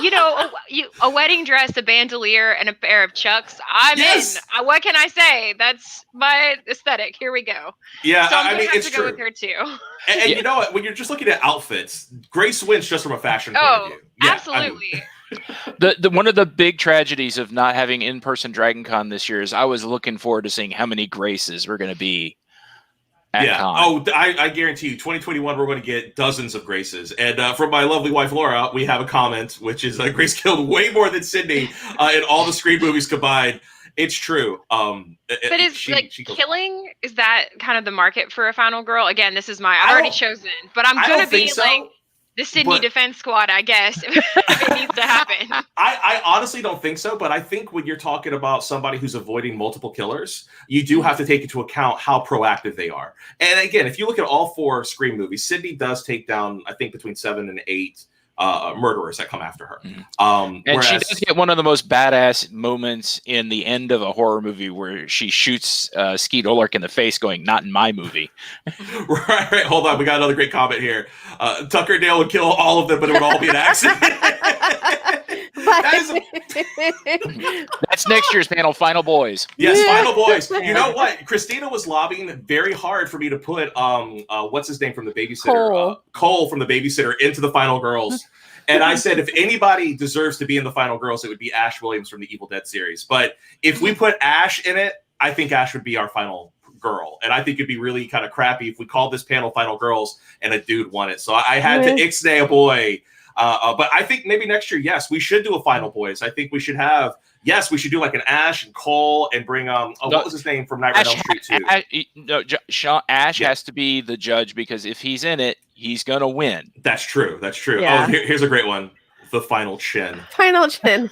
S14: You know, a wedding dress, a bandolier, and a pair of Chucks. I'm in. What can I say? That's my aesthetic. Here we go.
S11: Yeah,
S14: so
S11: I mean, it's
S14: true.
S11: Go
S14: with her too.
S11: And you know what? When you're just looking at outfits, Grace wins just from a fashion point of view. Yeah,
S14: absolutely.
S7: The one of the big tragedies of not having in-person Dragon Con this year is I was looking forward to seeing how many Graces were going to be. Con.
S11: Oh, I guarantee you, 2021, we're going to get dozens of Graces. And from my lovely wife, Laura, we have a comment, which is Grace killed way more than Sydney in all the Scream movies combined. It's true.
S14: But killing, is that kind of the market for a final girl? Again, this is I've already chosen, but I'm going to be like the Sydney Defense Squad, I guess, if it needs to happen.
S11: I honestly don't think so, but I think when you're talking about somebody who's avoiding multiple killers, you do have to take into account how proactive they are. And again, if you look at all 4 Scream movies, Sydney does take down, I think, between 7 and 8 murderers that come after her.
S7: And she does get one of the most badass moments in the end of a horror movie where she shoots Skeet Ulrich in the face going, "Not in my movie."
S11: right. Hold on. We got another great comment here. Tucker Dale would kill all of them, but it would all be an accident.
S7: That's next year's panel, Final Boys.
S11: Yes, Final Boys. You know what? Christina was lobbying very hard for me to put what's his name from the Babysitter? Cole from the Babysitter into the Final Girls. And I said, if anybody deserves to be in the Final Girls, it would be Ash Williams from the Evil Dead series. But if we put Ash in it, I think Ash would be our final girl. And I think it'd be really kind of crappy if we called this panel Final Girls and a dude won it. So I had to ixnay a boy. But I think maybe next year, yes, we should do a Final Boys. I think we should have, we should do like an Ash and Cole and bring, what was his name from Nightmare on Elm Street 2?
S7: Ash has to be the judge because if he's in it, he's going to win.
S11: That's true.
S13: Yeah.
S11: Oh, here's a great one. The Final Chin.
S13: Final Chin.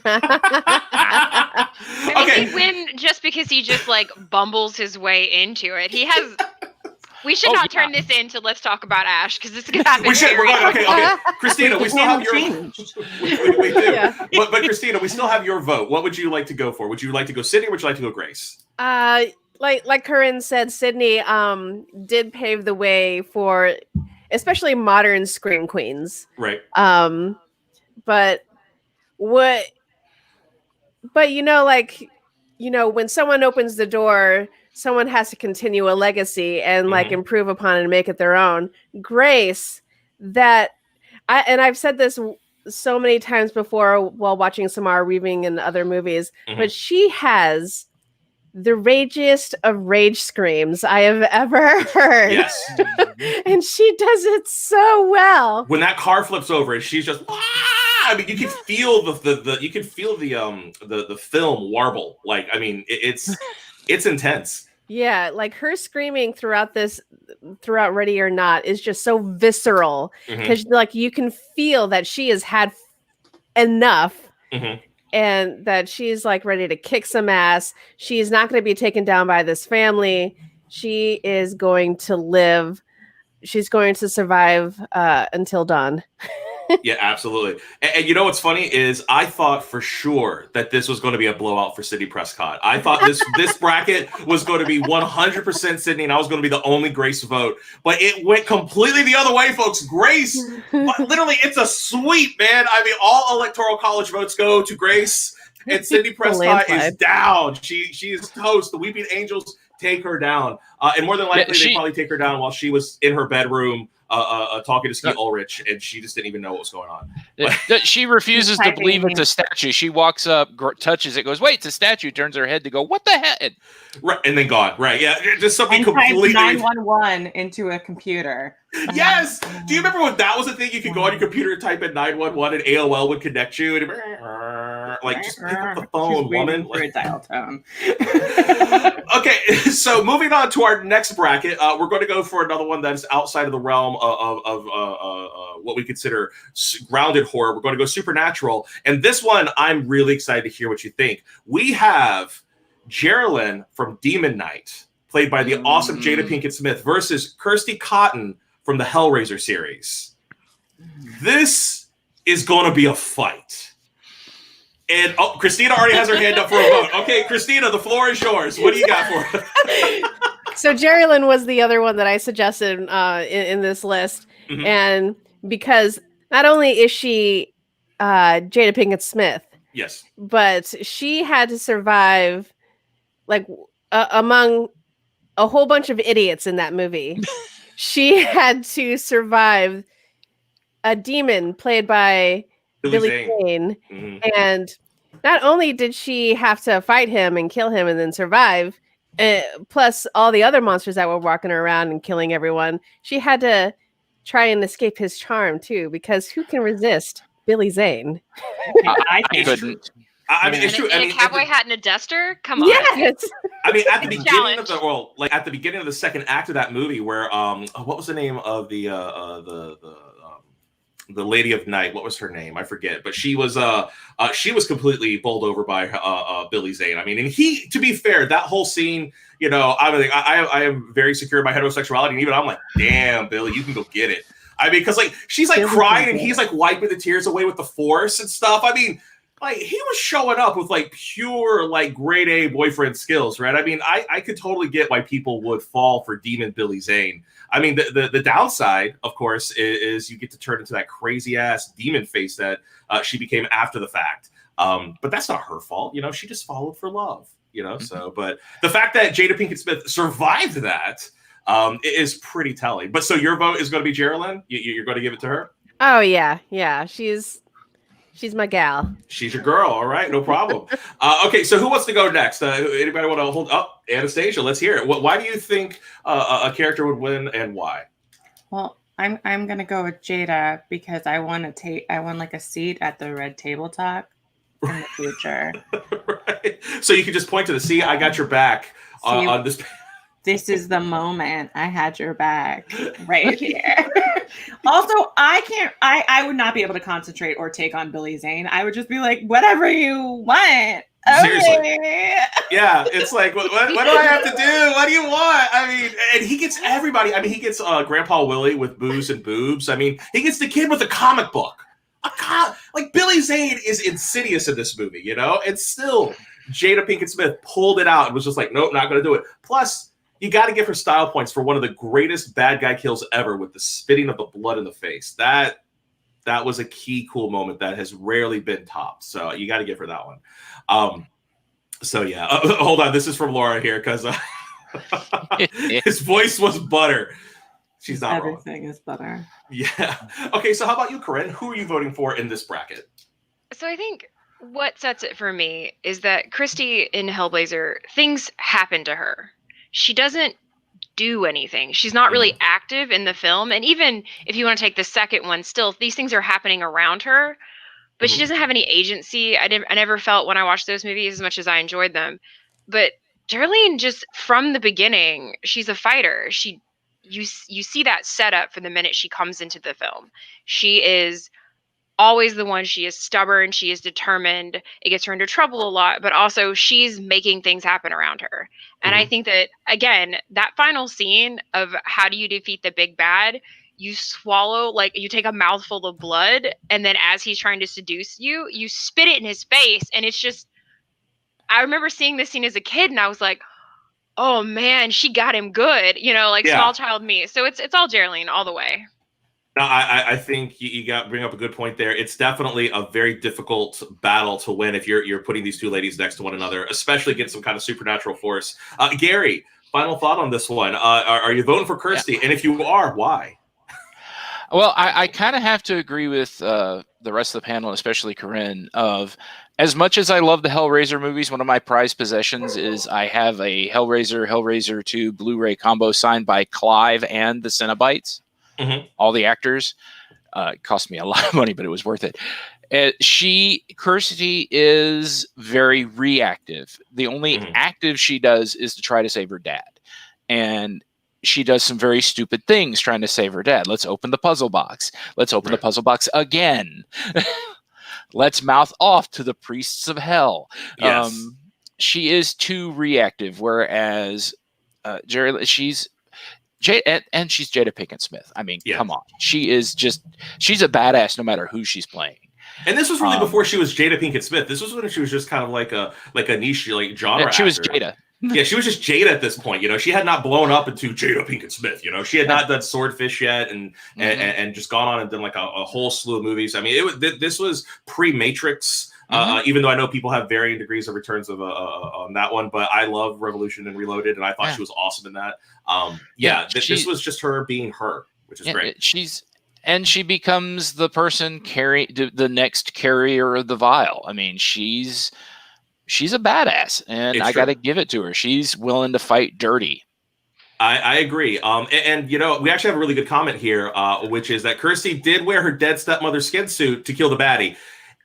S14: He'd win just because he just like bumbles his way into it. He has... We should not turn this into Let's Talk About Ash because this is going to happen.
S11: Okay. Christina, we still have your we do. Yeah. But Christina, we still have your vote. What would you like to go for? Would you like to go Sydney or would you like to go Grace?
S13: Like Corrine said, Sydney did pave the way for especially modern Scream queens.
S11: Right.
S13: But when someone opens the door, someone has to continue a legacy and improve upon it and make it their own. Grace, I've said this so many times before while watching Samara Weaving and other movies, but she has the ragiest of rage screams I have ever heard.
S11: Yes.
S13: And she does it so well.
S11: When that car flips over and she's just, I mean, you can feel the film warble. Like, I mean, it's intense.
S13: Yeah, like her screaming throughout Ready or Not is just so visceral because like you can feel that she has had enough and that she's like ready to kick some ass. She's not going to be taken down by this family. She is going to live. She's going to survive until dawn.
S11: Yeah, absolutely. And you know what's funny is I thought for sure that this was going to be a blowout for Sydney Prescott. I thought this bracket was going to be 100% Sydney, and I was going to be the only Grace vote. But it went completely the other way, folks. Grace, literally, it's a sweep, man. I mean, all Electoral College votes go to Grace, and Sydney Prescott is down. She is toast. The Weeping Angels take her down. And more than likely, they probably take her down while she was in her bedroom talking to Ski Ulrich, and she just didn't even know what was going on.
S7: She refuses to believe it's a statue. She walks up, touches it, goes, "Wait, it's a statue." Turns her head to go, "What the heck?"
S11: Right, and then gone. Right, yeah, just something
S12: and
S11: completely.
S12: 911 into a computer.
S11: Yes. Do you remember when that was a thing? You could go on your computer, type in 911, and AOL would connect you, and just pick up the phone, woman.
S12: For a dial tone.
S11: Okay, so moving on to our next bracket, we're going to go for another one that is outside of the realm of what we consider grounded horror. We're going to go supernatural, and this one I'm really excited to hear what you think. We have Geraldine from Demon Knight, played by the awesome Jada Pinkett Smith, versus Kirsty Cotton from the Hellraiser series. This is going to be a fight. And Christina already has her hand up for a vote. Okay, Christina, the floor is yours. What do you got for us?
S13: So Geraldine was the other one that I suggested in this list. Mm-hmm. And because not only is she Jada Pinkett Smith,
S11: yes,
S13: but she had to survive like among a whole bunch of idiots in that movie. She had to survive a demon played by Billy Zane. Mm-hmm. And not only did she have to fight him and kill him and then survive, plus all the other monsters that were walking around and killing everyone, she had to try and escape his charm too, because who can resist Billy Zane?
S7: I couldn't.
S11: I mean, it's true.
S14: In a cowboy hat and a duster? Come on.
S13: Yes.
S11: I mean, at the beginning of at the beginning of the second act of that movie, where what was the name of the Lady of Night? What was her name? I forget. But she was completely bowled over by Billy Zane. I mean, and he, to be fair, that whole scene, you know, I am very secure in my heterosexuality, and even I'm like, damn, Billy, you can go get it. I mean, because like she's like crying and he's like wiping the tears away with the force and stuff. I mean, like he was showing up with like pure like grade A boyfriend skills, right? I mean, I could totally get why people would fall for Demon Billy Zane. I mean, the downside, of course, is you get to turn into that crazy ass demon face that she became after the fact. But that's not her fault, you know. She just followed for love, you know. So, but the fact that Jada Pinkett Smith survived that is pretty telling. But so your vote is going to be Geraldine? You're going to give it to her?
S13: Oh yeah. She's my gal.
S11: She's your girl. All right, no problem. Okay, so who wants to go next? Anybody want to hold up? Anastasia, let's hear it. Why do you think a character would win, and why?
S12: Well, I'm gonna go with Jada because I want like a seat at the red table talk in the future.
S11: Right. So you can just point to the see, I got your back on this.
S12: This is the moment. I had your back right here. Also, I would not be able to concentrate or take on Billy Zane. I would just be like, whatever you want. Okay.
S11: Seriously. Yeah, it's like, what do I have to do? What do you want? I mean, and he gets everybody. I mean, he gets Grandpa Willie with booze and boobs. I mean, he gets the kid with a comic book. Like Billy Zane is insidious in this movie, you know? And still, Jada Pinkett Smith pulled it out and was just like, nope, not going to do it. Plus, you got to give her style points for one of the greatest bad guy kills ever with the spitting of the blood in the face. That was a key cool moment that has rarely been topped. So you got to give her that one. So yeah, hold on. This is from Laura here because his voice was butter. She's not wrong.
S12: Everything is butter.
S11: Yeah. Okay. So how about you, Corrine? Who are you voting for in this bracket?
S14: So I think what sets it for me is that Christy in Hellblazer, things happen to her. She doesn't do anything. She's not really active in the film. And even if you want to take the second one, still, these things are happening around her, but she doesn't have any agency. I never felt when I watched those movies as much as I enjoyed them. But Darlene, just from the beginning, she's a fighter. You see that setup from the minute she comes into the film. She is always the one. She is stubborn. She is determined. It gets her into trouble a lot, but also she's making things happen around her. And I think that, again, that final scene of how do you defeat the big bad, you swallow, like you take a mouthful of blood, and then as he's trying to seduce you, you spit it in his face. And it's just, I remember seeing this scene as a kid and I was like, oh man, she got him good, you know, like small child me. So it's all Geraldine all the way.
S11: No, I think you bring up a good point there. It's definitely a very difficult battle to win if you're putting these two ladies next to one another, especially against some kind of supernatural force. Gary, final thought on this one. Are you voting for Kirsty? Yeah. And if you are, why?
S7: Well, I kind of have to agree with the rest of the panel, especially Corrine, of as much as I love the Hellraiser movies, one of my prized possessions is I have a Hellraiser 2 Blu-ray combo signed by Clive and the Cenobites. Mm-hmm. All the actors. It cost me a lot of money, but it was worth it. Kirsty is very reactive. The only active she does is to try to save her dad. And she does some very stupid things trying to save her dad. Let's open the puzzle box. Let's open the puzzle box again. Let's mouth off to the priests of hell. Yes. She is too reactive, whereas Jerry, she's Jada Pinkett Smith. I mean, come on. She's a badass no matter who she's playing.
S11: And this was really before she was Jada Pinkett Smith. This was when she was just kind of like a niche like genre.
S7: Yeah, she was Jada.
S11: Yeah, she was just Jada at this point. You know, she had not blown up into Jada Pinkett Smith. You know, she had not done Swordfish yet, and just gone on and done like a whole slew of movies. I mean, this was pre-Matrix. Even though I know people have varying degrees of returns of on that one, but I love Revolution and Reloaded, and I thought she was awesome in that. This was just her being her, which is great.
S7: She becomes the person the next carrier of the vial. I mean, she's a badass, and I got to give it to her. She's willing to fight dirty.
S11: I agree. And you know, we actually have a really good comment here, which is that Kirsty did wear her dead stepmother's skin suit to kill the baddie.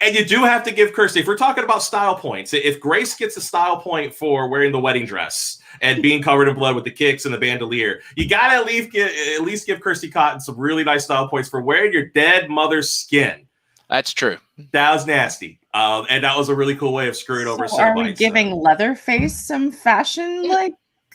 S11: And you do have to give Kirsty, if we're talking about style points, if Grace gets a style point for wearing the wedding dress and being covered in blood with the kicks and the bandolier, you got to at least give Kirsty Cotton some really nice style points for wearing your dead mother's skin.
S7: That's true.
S11: That was nasty. And that was a really cool way of screwing over
S12: Cenobites. Are we giving Leatherface some fashion? Like,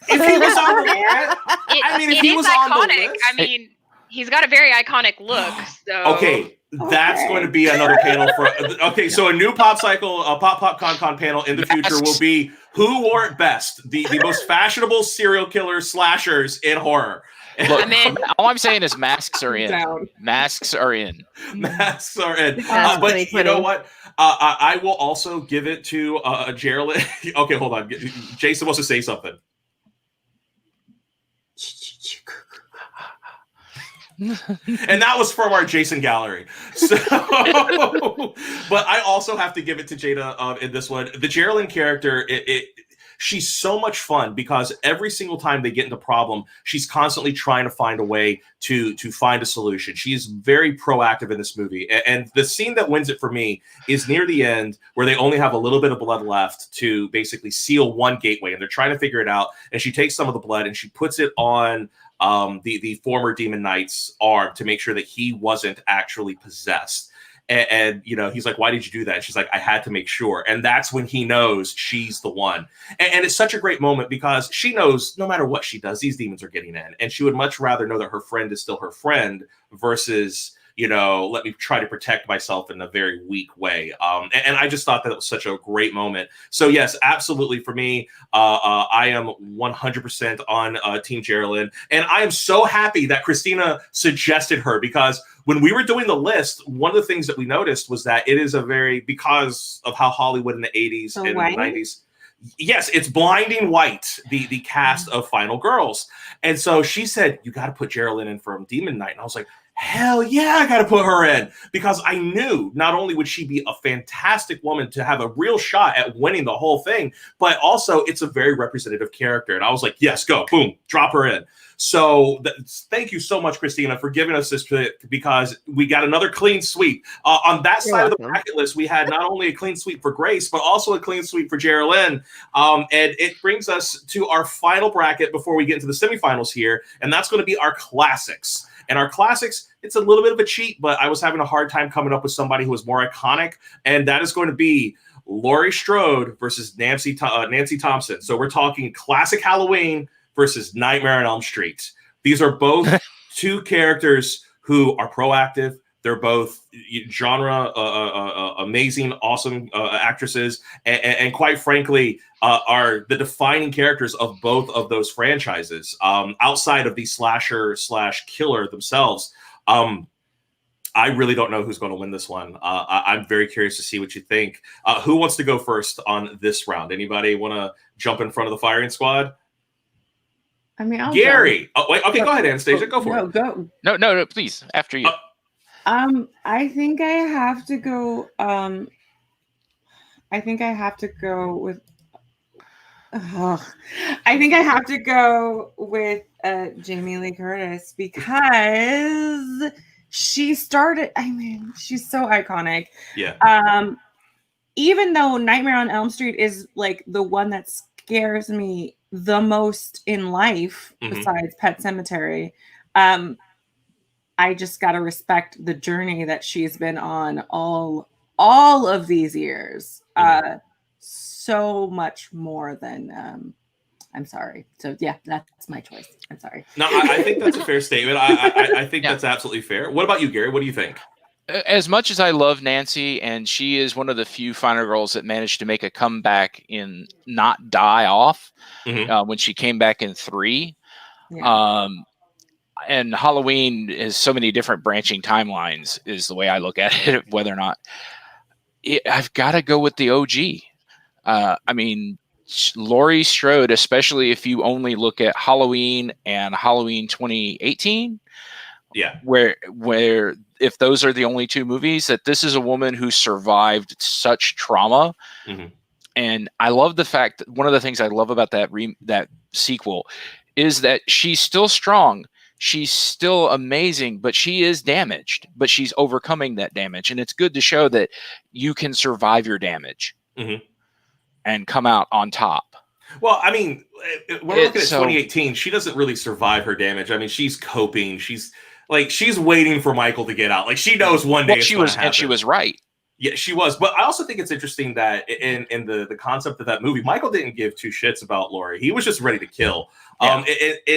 S11: if he was on the list, if he was iconic. On the list,
S14: I mean, he's got a very iconic look. So
S11: okay. That's going to be another panel for. Okay, so a new Pop Con panel in the future will be who wore it best, the most fashionable serial killer slashers in horror.
S7: Look, all I'm saying is masks are in. Masks are in.
S11: Masks are in. But you know what? I will also give it to Geraldine. Okay, hold on. Jason wants to say something. And that was from our Jason gallery. So, but I also have to give it to Jada in this one. The Geraldine character, she's so much fun because every single time they get into problem, she's constantly trying to find a way to find a solution. She's very proactive in this movie. And the scene that wins it for me is near the end where they only have a little bit of blood left to basically seal one gateway. And they're trying to figure it out. And she takes some of the blood and she puts it on the former Demon Knight's arm to make sure that he wasn't actually possessed. And you know, he's like, why did you do that? And she's like, I had to make sure. And that's when he knows she's the one. And it's such a great moment because she knows no matter what she does, these demons are getting in. And she would much rather know that her friend is still her friend versus, you know, let me try to protect myself in a very weak way. And I just thought that it was such a great moment. So yes, absolutely for me, I am 100% on Team Geraldine. And I am so happy that Christina suggested her because when we were doing the list, one of the things that we noticed was that it is because of how Hollywood in the 80s and the 90s. Yes, it's blinding white, the cast of Final Girls. And so she said, you got to put Geraldine in from Demon Knight. And I was like, hell yeah, I got to put her in because I knew not only would she be a fantastic woman to have a real shot at winning the whole thing, but also it's a very representative character. And I was like, yes, go, boom, drop her in. So thank you so much, Christina, for giving us this pick because we got another clean sweep. On that side of the bracket list, we had not only a clean sweep for Grace, but also a clean sweep for Geraldine. And it brings us to our final bracket before we get into the semifinals here, and that's going to be our classics. And our classics, it's a little bit of a cheat, but I was having a hard time coming up with somebody who was more iconic, and that is going to be Laurie Strode versus Nancy Thompson. So we're talking classic Halloween versus Nightmare on Elm Street. These are both two characters who are proactive. They're both genre amazing, awesome actresses, and quite frankly, are the defining characters of both of those franchises. Outside of the slasher / killer themselves, I really don't know who's going to win this one. I'm very curious to see what you think. Who wants to go first on this round? Anybody want to jump in front of the firing squad?
S12: I mean,
S11: Gary. Oh, wait, okay, go ahead, Anastasia. Go for it.
S12: Go.
S7: No, please. After you.
S12: I think I have to go. I think I have to go with. I think I have to go with Jamie Lee Curtis because she started. I mean, she's so iconic.
S11: Yeah.
S12: Even though Nightmare on Elm Street is like the one that scares me the most in life, besides Pet Sematary, I just gotta respect the journey that she's been on all of these years. So much more than I'm sorry. So yeah, that's my choice. I'm sorry.
S11: No, I think that's a fair statement. I think that's absolutely fair. What about you, Gary? What do you think?
S7: As much as I love Nancy, and she is one of the few final girls that managed to make a comeback in not die off when she came back in 3.
S12: Yeah.
S7: And Halloween is so many different branching timelines is the way I look at it, whether or not I've got to go with the OG. I mean, Laurie Strode, especially if you only look at Halloween and Halloween 2018.
S11: Yeah.
S7: Where if those are the only 2 movies, that this is a woman who survived such trauma. And I love the fact that one of the things I love about that sequel is that she's still strong. She's still amazing, but she is damaged, but she's overcoming that damage. And it's good to show that you can survive your damage and come out on top.
S11: Well, I mean, when we're looking at 2018, she doesn't really survive her damage. I mean, she's coping. She's waiting for Michael to get out. Like, she knows one day it's going to happen.
S7: And she was right.
S11: Yeah, she was. But I also think it's interesting that in the concept of that movie, Michael didn't give 2 shits about Laurie. He was just ready to kill.
S7: Yeah.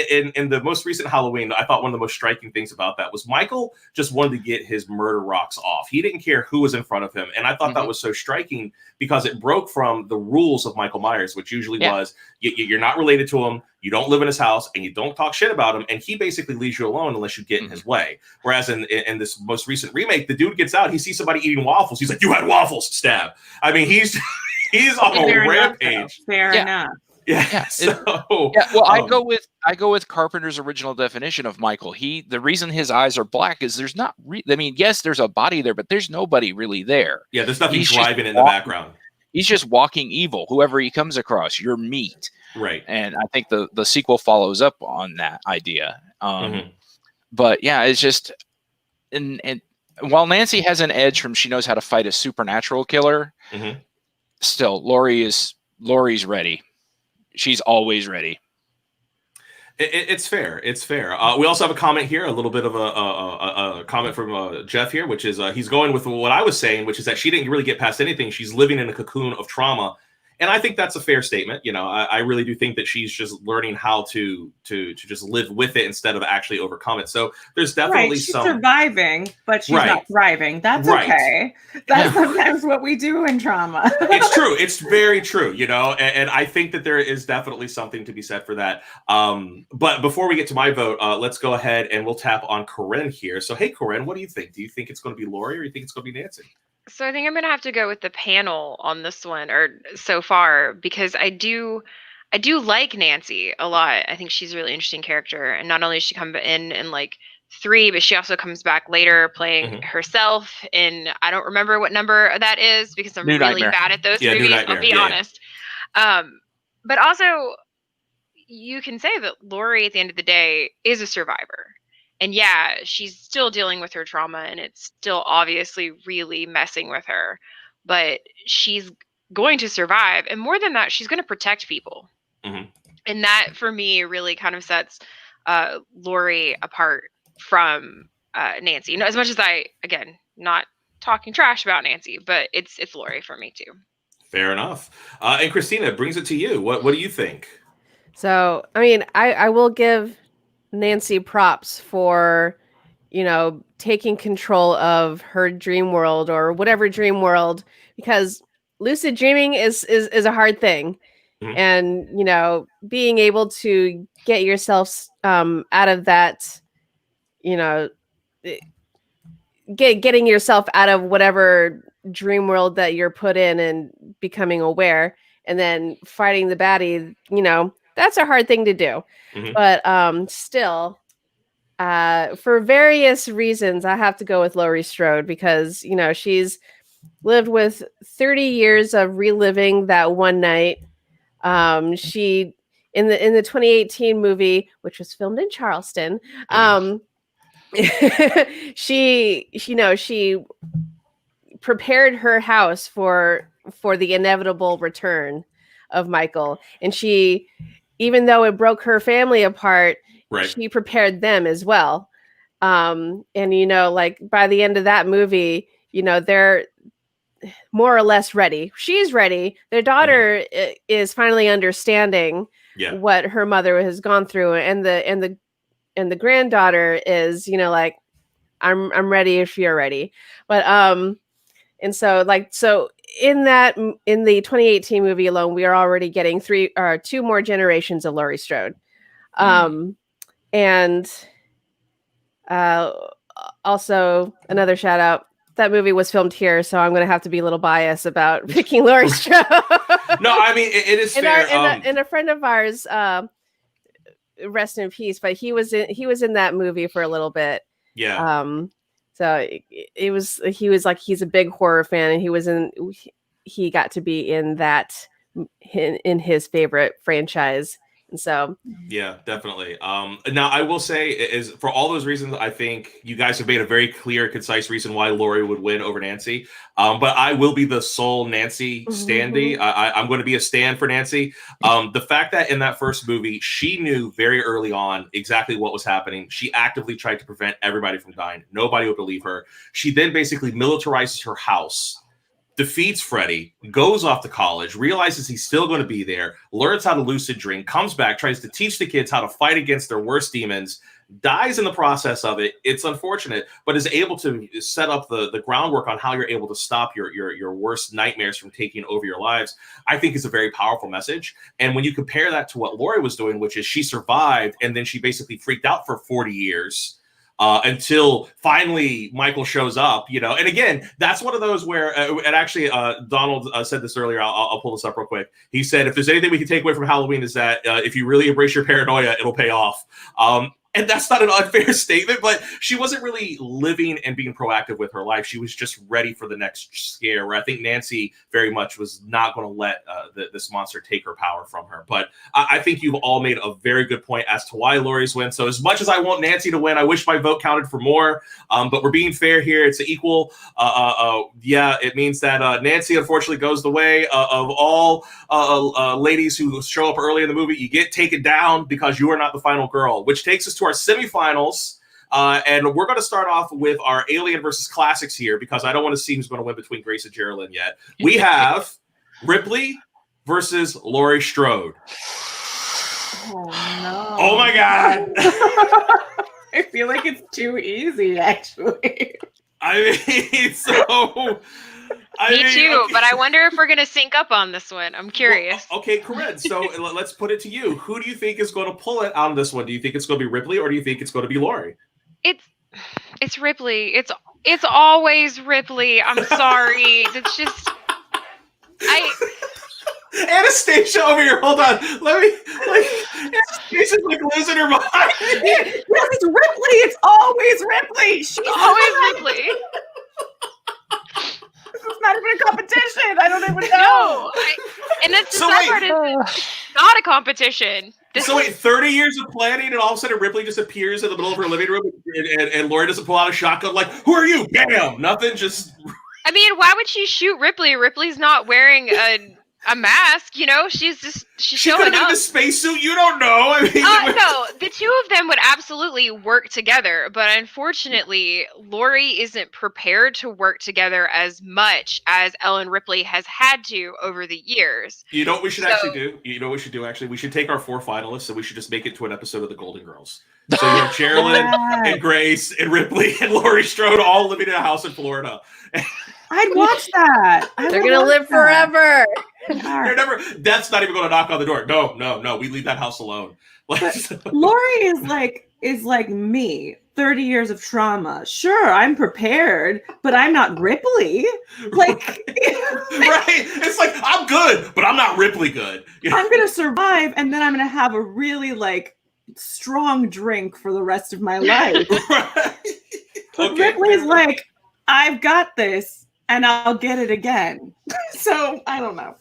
S11: In the most recent Halloween, I thought one of the most striking things about that was Michael just wanted to get his murder rocks off. He didn't care who was in front of him. And I thought that was so striking because it broke from the rules of Michael Myers, which usually was you're not related to him, you don't live in his house, and you don't talk shit about him. And he basically leaves you alone unless you get in his way. Whereas in this most recent remake, the dude gets out, he sees somebody eating waffles. He's like, "You had waffles, stab." I mean, he's on a rampage.
S12: Fair enough.
S11: Yeah.
S7: Well, I go with Carpenter's original definition of Michael. The reason his eyes are black is there's not. I mean, yes, there's a body there, but there's nobody really there.
S11: Yeah, there's nothing driving in the background.
S7: He's just walking evil. Whoever he comes across, you're meat.
S11: Right.
S7: And I think the sequel follows up on that idea. But yeah, it's just and while Nancy has an edge from she knows how to fight a supernatural killer, still Laurie's ready. She's always ready.
S11: It's fair. It's fair. We also have a comment here, a little bit of a comment from Jeff here, which is he's going with what I was saying, which is that she didn't really get past anything. She's living in a cocoon of trauma. And I think that's a fair statement. You know, I really do think that she's just learning how to just live with it instead of actually overcome it. So there's definitely
S12: she's surviving, but she's not thriving. That's okay. That's sometimes what we do in trauma.
S11: It's true. It's very true. You know, and I think that there is definitely something to be said for that. But before we get to my vote, let's go ahead and we'll tap on Corrine here. So, hey, Corrine, what do you think? Do you think it's going to be Laurie or do you think it's going to be Nancy?
S14: So I think I'm going to have to go with the panel on this one, or so far, because I do like Nancy a lot. I think she's a really interesting character, and not only does she come in like 3, but she also comes back later playing herself in, I don't remember what number that is because I'm really bad at those movies. I'll be honest. But also, you can say that Laurie, at the end of the day, is a survivor. And yeah, she's still dealing with her trauma and it's still obviously really messing with her, but she's going to survive. And more than that, she's going to protect people. And that for me really kind of sets Laurie apart from Nancy. You know, as much as I, again, not talking trash about Nancy, but it's Laurie for me too.
S11: Fair enough. And Christina, brings it to you. What do you think?
S13: So, I mean, I will give Nancy props for, taking control of her dream world or whatever dream world, because lucid dreaming is a hard thing.
S11: Mhm.
S13: And, being able to get yourself out of that, getting yourself out of whatever dream world that you're put in and becoming aware and then fighting the baddie, that's a hard thing to do.
S11: Mhm.
S13: But still, for various reasons, I have to go with Laurie Strode because, she's lived with 30 years of reliving that one night. She in the 2018 movie, which was filmed in Charleston, she prepared her house for the inevitable return of Michael, and she, even though it broke her family apart,
S11: Right.
S13: she prepared them as well. And like by the end of that movie, they're more or less ready. She's ready. Their daughter is finally understanding what her mother has gone through, and the granddaughter is, like, I'm ready if you're ready. But and so in the 2018 movie alone, we are already getting two more generations of Laurie Strode. And also another shout out. That movie was filmed here, so I'm going to have to be a little biased about picking Laurie Strode.
S11: No, I mean it is fair.
S13: And a friend of ours, rest in peace, but he was in that movie for a little bit.
S11: Yeah.
S13: So he's a big horror fan, and he got to be in that in his favorite franchise. And so
S11: yeah, definitely. Now I will say is for all those reasons, I think you guys have made a very clear, concise reason why Laurie would win over Nancy. But I will be the sole Nancy standee. I'm going to be a stand for Nancy. The fact that in that first movie, she knew very early on exactly what was happening. She actively tried to prevent everybody from dying. Nobody would believe her. She then basically militarizes her house, defeats Freddy, goes off to college, realizes he's still going to be there, learns how to lucid dream, comes back, tries to teach the kids how to fight against their worst demons, dies in the process of it. It's unfortunate, but is able to set up the groundwork on how you're able to stop your worst nightmares from taking over your lives. I think is a very powerful message. And when you compare that to what Laurie was doing, which is she survived and then she basically freaked out for 40 years, until finally Michael shows up, and again, that's one of those where, and actually Donald said this earlier, I'll pull this up real quick. He said, if there's anything we can take away from Halloween is that if you really embrace your paranoia, it'll pay off. And that's not an unfair statement, but she wasn't really living and being proactive with her life. She was just ready for the next scare, where I think Nancy very much was not going to let this monster take her power from her. But I think you've all made a very good point as to why Laurie's win. So as much as I want Nancy to win, I wish my vote counted for more. But we're being fair here. It's equal. It means that Nancy unfortunately goes the way of all ladies who show up early in the movie. You get taken down because you are not the final girl, which takes us to our semifinals. And we're going to start off with our Alien versus Classics here, because I don't want to see who's going to win between Grace and Geraldine yet. We have Ripley versus Laurie Strode.
S12: Oh, no.
S11: Oh, my God.
S12: I feel like it's too easy, actually.
S11: I mean, so...
S14: Me too, but I wonder if we're going to sync up on this one. I'm curious.
S11: Well, okay, Corrine. So let's put it to you. Who do you think is going to pull it on this one? Do you think it's going to be Ripley, or do you think it's going to be Laurie?
S14: It's Ripley. It's always Ripley. I'm sorry. It's just
S11: Anastasia over here. Hold on. Anastasia's like losing her mind.
S12: Yes, it's Ripley. It's always Ripley. She's
S14: always Ripley.
S12: It's not even a competition. I don't even know.
S14: And that's the sad part. It's not a competition.
S11: So wait, 30 years of planning, and all of a sudden Ripley just appears in the middle of her living room, and Laurie doesn't pull out a shotgun like, "Who are you?" Bam! Nothing. Just.
S14: I mean, why would she shoot Ripley? Ripley's not wearing a mask, she's showing
S11: could have
S14: up.
S11: been in the spacesuit. You don't know. I mean,
S14: no, the two of them would absolutely work together, but unfortunately, Laurie isn't prepared to work together as much as Ellen Ripley has had to over the years.
S11: You know what we should actually do? You know what we should do? Actually, we should take our 4 finalists and we should just make it to an episode of the Golden Girls. So you have Geraldine and Grace and Ripley and Laurie Strode all living in a house in Florida.
S12: I'd watch that.
S13: They're gonna live forever.
S11: They're never. Death's not even going to knock on the door. No. We leave that house alone.
S12: Laurie is like me. 30 years of trauma. Sure, I'm prepared, but I'm not Ripley. Like,
S11: right? It's like I'm good, but I'm not Ripley good.
S12: I'm gonna survive, and then I'm gonna have a really strong drink for the rest of my life.
S11: Right.
S12: But Ripley's like, I've got this, and I'll get it again. So I don't know.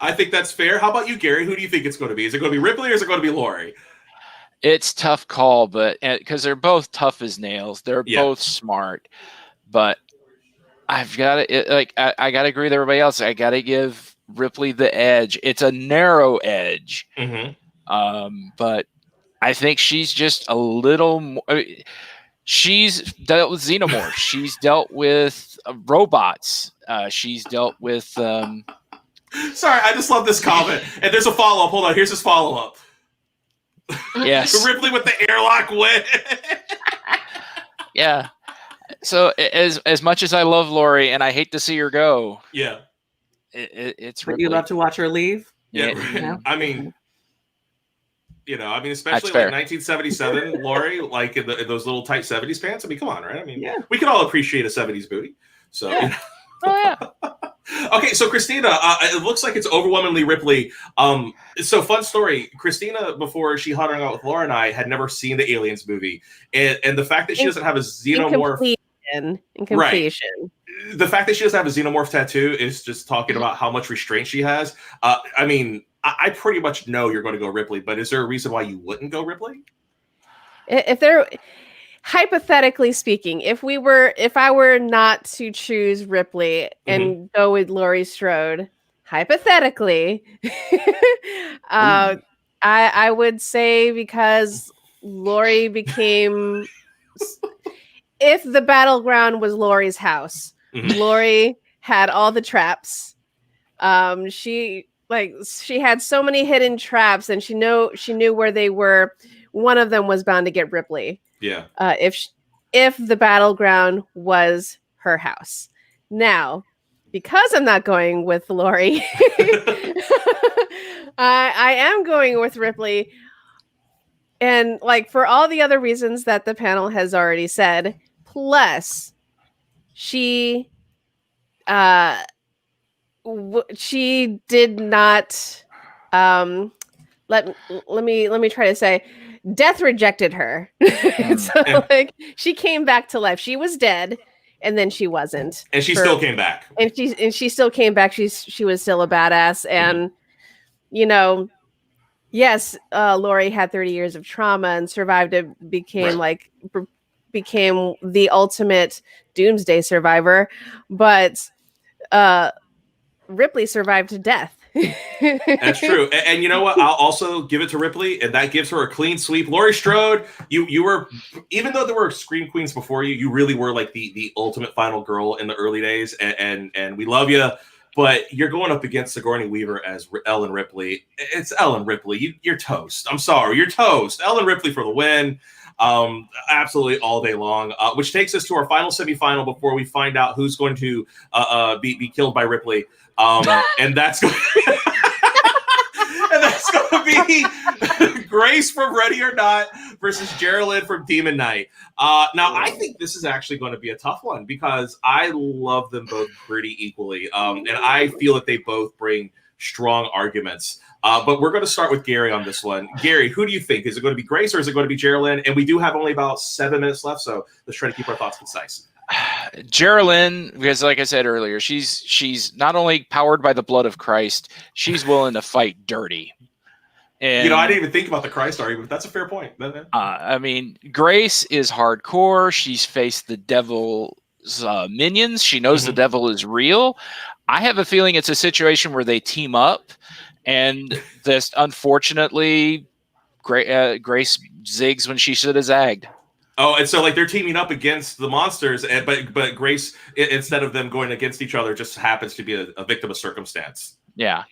S11: I think that's fair. How about you, Gary? Who do you think it's going to be? Is it going to be Ripley or is it going to be Laurie?
S7: It's tough call, but because they're both tough as nails, they're both smart. But I've got to I got to agree with everybody else. I got to give Ripley the edge. It's a narrow edge, but I think she's just a little more. She's dealt with xenomorphs. She's dealt with robots. She's dealt with.
S11: Sorry, I just love this comment. And there's a follow up. Hold on. Here's his follow up.
S7: Yes.
S11: Ripley with the airlock win.
S7: Yeah. So as much as I love Laurie and I hate to see her go.
S11: Yeah.
S7: It's
S12: Ripley. You love to watch her leave?
S11: Yeah. I mean, especially like 1977, Laurie, like in those little tight 70s pants. I mean, come on, right? I mean, we can all appreciate a 70s booty. So,
S7: Oh, yeah.
S11: Okay, so Christina, it looks like it's overwhelmingly Ripley. So fun story. Christina, before she hung out with Laura and I, had never seen the Aliens movie, and the fact that she doesn't have a xenomorph
S13: in completion.
S11: Right. The fact that she doesn't have a xenomorph tattoo is just talking about how much restraint she has. I mean, I pretty much know you're going to go Ripley, but is there a reason why you wouldn't go Ripley?
S13: If there. Hypothetically speaking, if I were not to choose Ripley and go with Laurie Strode, hypothetically, I would say because Laurie became, if the battleground was Laurie's house, Laurie had all the traps. She had so many hidden traps, and she knew where they were. One of them was bound to get Ripley.
S11: Yeah.
S13: If the battleground was her house. Now, because I'm not going with Laurie, I am going with Ripley. And for all the other reasons that the panel has already said, plus she did not let me try to say death rejected her. So she came back to life. She was dead and then she wasn't.
S11: And she still came back.
S13: And she still came back. She was still a badass. And yes, Laurie had 30 years of trauma and survived it, became the ultimate doomsday survivor. But Ripley survived to death.
S11: That's true. And you know what? I'll also give it to Ripley, and that gives her a clean sweep. Laurie Strode, you were, even though there were Scream Queens before you, you really were like the ultimate final girl in the early days, and we love you, but you're going up against Sigourney Weaver as Ellen Ripley. It's Ellen Ripley. You're toast. I'm sorry. You're toast. Ellen Ripley for the win. Absolutely all day long, which takes us to our final semifinal before we find out who's going to be killed by Ripley. And that's going to be Grace from Ready or Not versus Geraldine from Demon Knight. Now, I think this is actually going to be a tough one because I love them both pretty equally. And I feel that they both bring strong arguments. But we're going to start with Gary on this one. Gary, who do you think? Is it going to be Grace or is it going to be Geraldine? And we do have only about 7 minutes left, so let's try to keep our thoughts concise.
S7: Geraldine, because like I said earlier, she's not only powered by the blood of Christ, she's willing to fight dirty. And,
S11: I didn't even think about the Christ argument, but that's a fair point.
S7: I mean, Grace is hardcore. She's faced the devil's minions. She knows the devil is real. I have a feeling it's a situation where they team up, and this unfortunately, Grace zigs when she should have zagged.
S11: Oh, and so they're teaming up against the monsters, but Grace, instead of them going against each other, just happens to be a victim of circumstance.
S7: Yeah.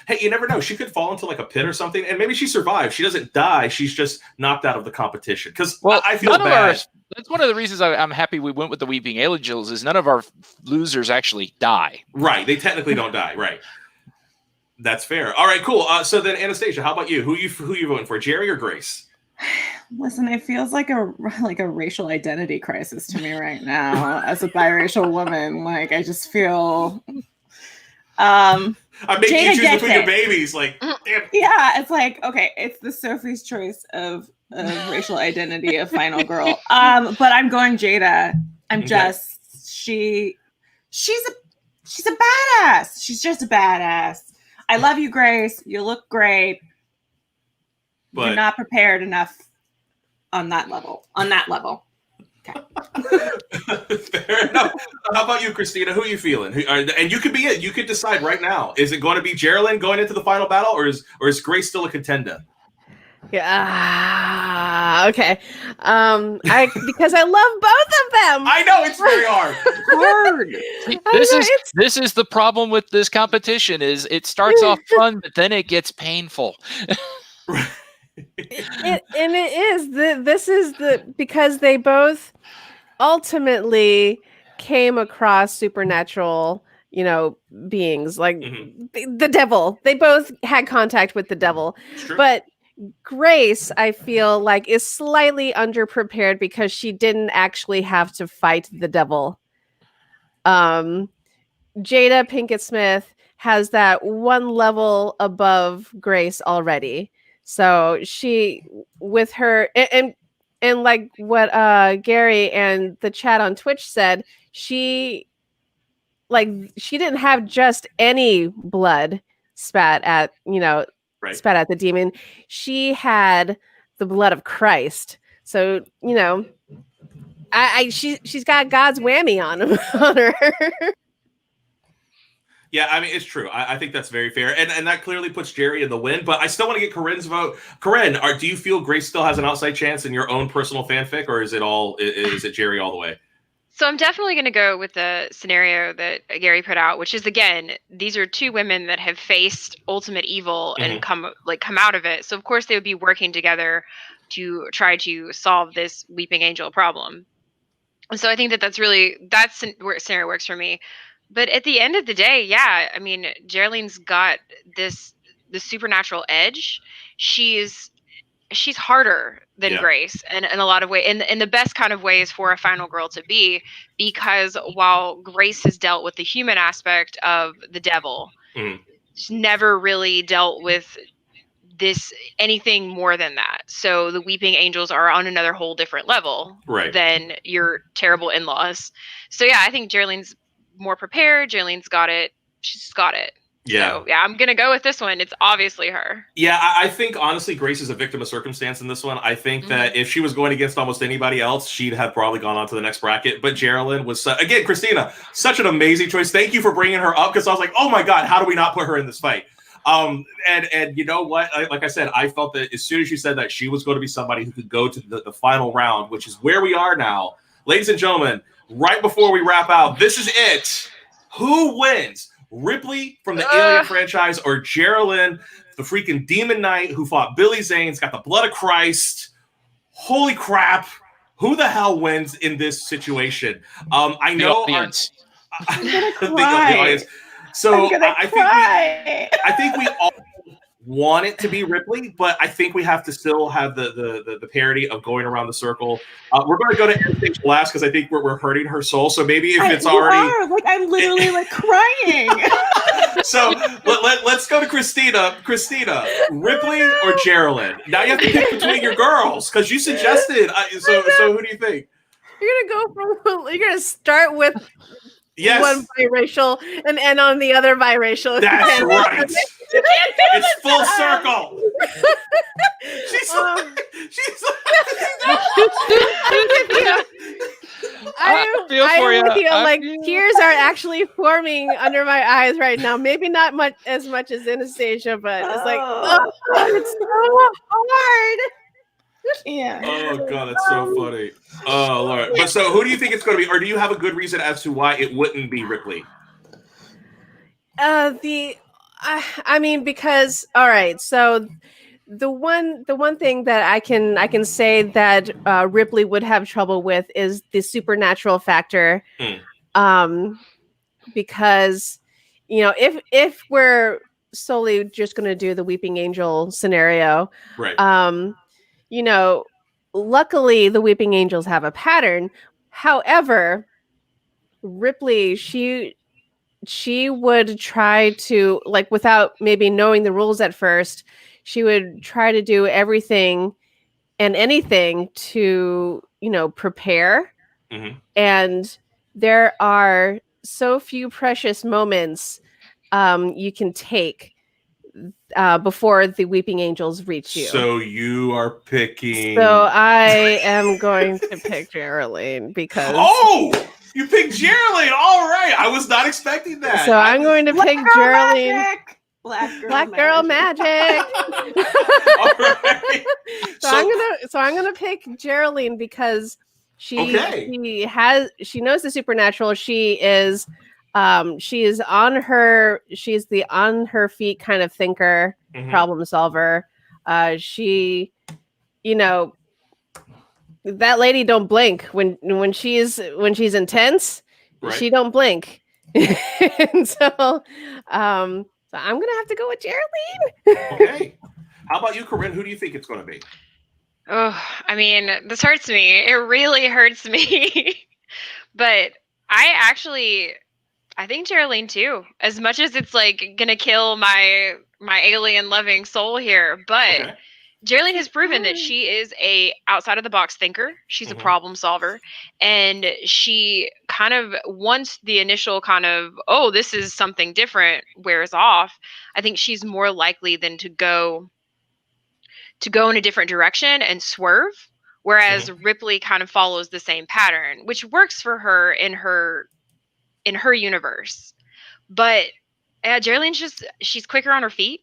S11: Hey, you never know. She could fall into like a pit or something, and maybe she survives. She doesn't die. She's just knocked out of the competition. Because I feel bad.
S7: That's one of the reasons I'm happy we went with the Weeping Angels. Is none of our losers actually die.
S11: Right. They technically don't die. Right. That's fair. All right. Cool. So then, Anastasia, how about you? Who you voting for, Jerry or Grace?
S12: Listen, it feels like a racial identity crisis to me right now as a biracial woman. Like I just feel.
S11: I'm making
S12: Jada
S11: you choose
S12: gets
S11: between your
S12: it.
S11: babies. Like, damn.
S12: Yeah, it's like okay, it's the Sophie's choice of racial identity of Final Girl. But I'm going Jada. I'm just she's a badass. She's just a badass. I love you, Grace. You look great. But you're not prepared enough on that level. Okay.
S11: Fair enough. How about you, Christina? Who are you feeling? And you could be it. You could decide right now. Is it going to be Geraldine going into the final battle, or is Grace still a contender?
S13: Yeah. Okay. Because I love both of them.
S11: I know it's very hard.
S7: This is the problem with this competition. Is it starts off fun, but then it gets painful.
S13: This is because they both ultimately came across supernatural, beings like the devil. They both had contact with the devil, but Grace, I feel like, is slightly underprepared because she didn't actually have to fight the devil. Jada Pinkett Smith has that one level above Grace already. So she, with her, and like what Gary and the chat on Twitch said, she didn't have just any blood spat at, spat at the demon. She had the blood of Christ. So, she's got God's whammy on her.
S11: Yeah, I mean, it's true. I think that's very fair. And that clearly puts Jerry in the win. But I still want to get Corrine's vote. Corrine, do you feel Grace still has an outside chance in your own personal fanfic, or is it Jerry all the way?
S14: So I'm definitely going to go with the scenario that Gary put out, which is, again, these are two women that have faced ultimate evil and come out of it. So, of course, they would be working together to try to solve this Weeping Angel problem. And so I think that's where scenario works for me. But at the end of the day, yeah, I mean, Geraldine's got the supernatural edge. She's harder than Grace in a lot of ways, in the best kind of ways for a final girl to be, because while Grace has dealt with the human aspect of the devil, she's never really dealt with anything more than that. So the Weeping Angels are on another whole different level than your terrible in-laws. So yeah, I think Geraldine's more prepared. Geraldine's got it. She's got it.
S11: Yeah.
S14: So, yeah, I'm going to go with this one. It's obviously her.
S11: Yeah, I think, honestly, Grace is a victim of circumstance in this one. I think that if she was going against almost anybody else, she'd have probably gone on to the next bracket. But Geraldine was, again, Christina, such an amazing choice. Thank you for bringing her up, because I was like, oh, my God, how do we not put her in this fight? And you know what? Like I said, I felt that as soon as you said that she was going to be somebody who could go to the final round, which is where we are now. Ladies and gentlemen, right before we wrap out, this is it. Who wins? Ripley from the Alien franchise, or Geraldine, the freaking Demon Knight who fought Billy Zane's got the blood of Christ? Holy crap. Who the hell wins in this situation? I know
S7: the audience.
S11: The audience. So I think we all want it to be Ripley, but I think we have to still have the parody of going around the circle. We're going to go to Anastasia last because I think we're hurting her soul. So maybe if it's already
S12: I'm literally crying.
S11: So let's go to Christina. Christina, Ripley or Geraldine? Now you have to pick between your girls because you suggested. So who do you think?
S13: You're gonna start with
S11: yes.
S13: one biracial and end on the other biracial.
S11: That's right. It's full circle.
S13: I feel with you. Like tears are actually forming under my eyes right now. Maybe not as much as Anastasia, but it's like, it's so hard.
S12: Yeah.
S11: Oh God, that's so funny. Oh Lord. But so, who do you think it's going to be, or do you have a good reason as to why it wouldn't be Ripley?
S13: I mean, because all right, so the one thing that I can say that Ripley would have trouble with is the supernatural factor, because if we're solely just going to do the Weeping Angel scenario,
S11: right?
S13: Luckily the Weeping Angels have a pattern. However, Ripley, she would try to, like, without maybe knowing the rules at first, she would try to do everything and anything to, prepare.
S11: Mm-hmm.
S13: And there are so few precious moments you can take before the Weeping Angels reach you.
S11: So you are picking.
S13: So I am going to pick Geraldine because.
S11: Oh, you picked Geraldine. All right, I was not expecting that.
S13: So I'm going to pick Geraldine.
S12: Magic.
S13: Black girl magic.
S11: All right.
S13: So I'm gonna pick Geraldine because she knows the supernatural. She's on her feet kind of thinker, problem solver. She, that lady don't blink when she's intense.
S11: Right.
S13: She don't blink. And so I'm gonna have to go with Geraldine.
S11: Okay. How about you, Corrine? Who do you think it's going to be?
S14: Oh, I mean, this hurts me. It really hurts me. But I think Geraldine too. As much as it's like gonna kill my alien loving soul here, but Geraldine has proven that she is a outside of the box thinker. She's a problem solver, and she kind of, once the initial kind of, oh, this is something different, wears off, I think she's more likely than to go in a different direction and swerve. Whereas Ripley kind of follows the same pattern, which works for her in her universe. But Geraldine's she's quicker on her feet.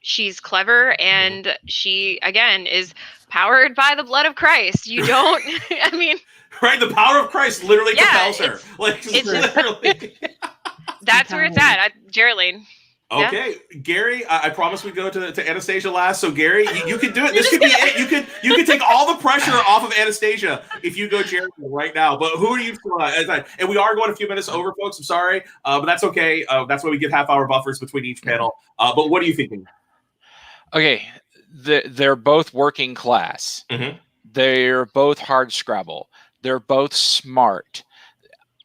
S14: She's clever, and she, again, is powered by the blood of Christ. You don't, I mean...
S11: Right, the power of Christ literally compels her. Like,
S14: it's literally... That's where it's at, Geraldine.
S11: Okay, yeah. Gary, I promise we go to Anastasia last. So Gary, you can do it. This could be it. You could take all the pressure off of Anastasia if you go Geraldine right now. But who do you? And we are going a few minutes over, folks. I'm sorry, but that's okay. That's why we give half-hour buffers between each panel. But what are you thinking?
S7: Okay, they're both working class. They're both hard scrabble. They're both smart.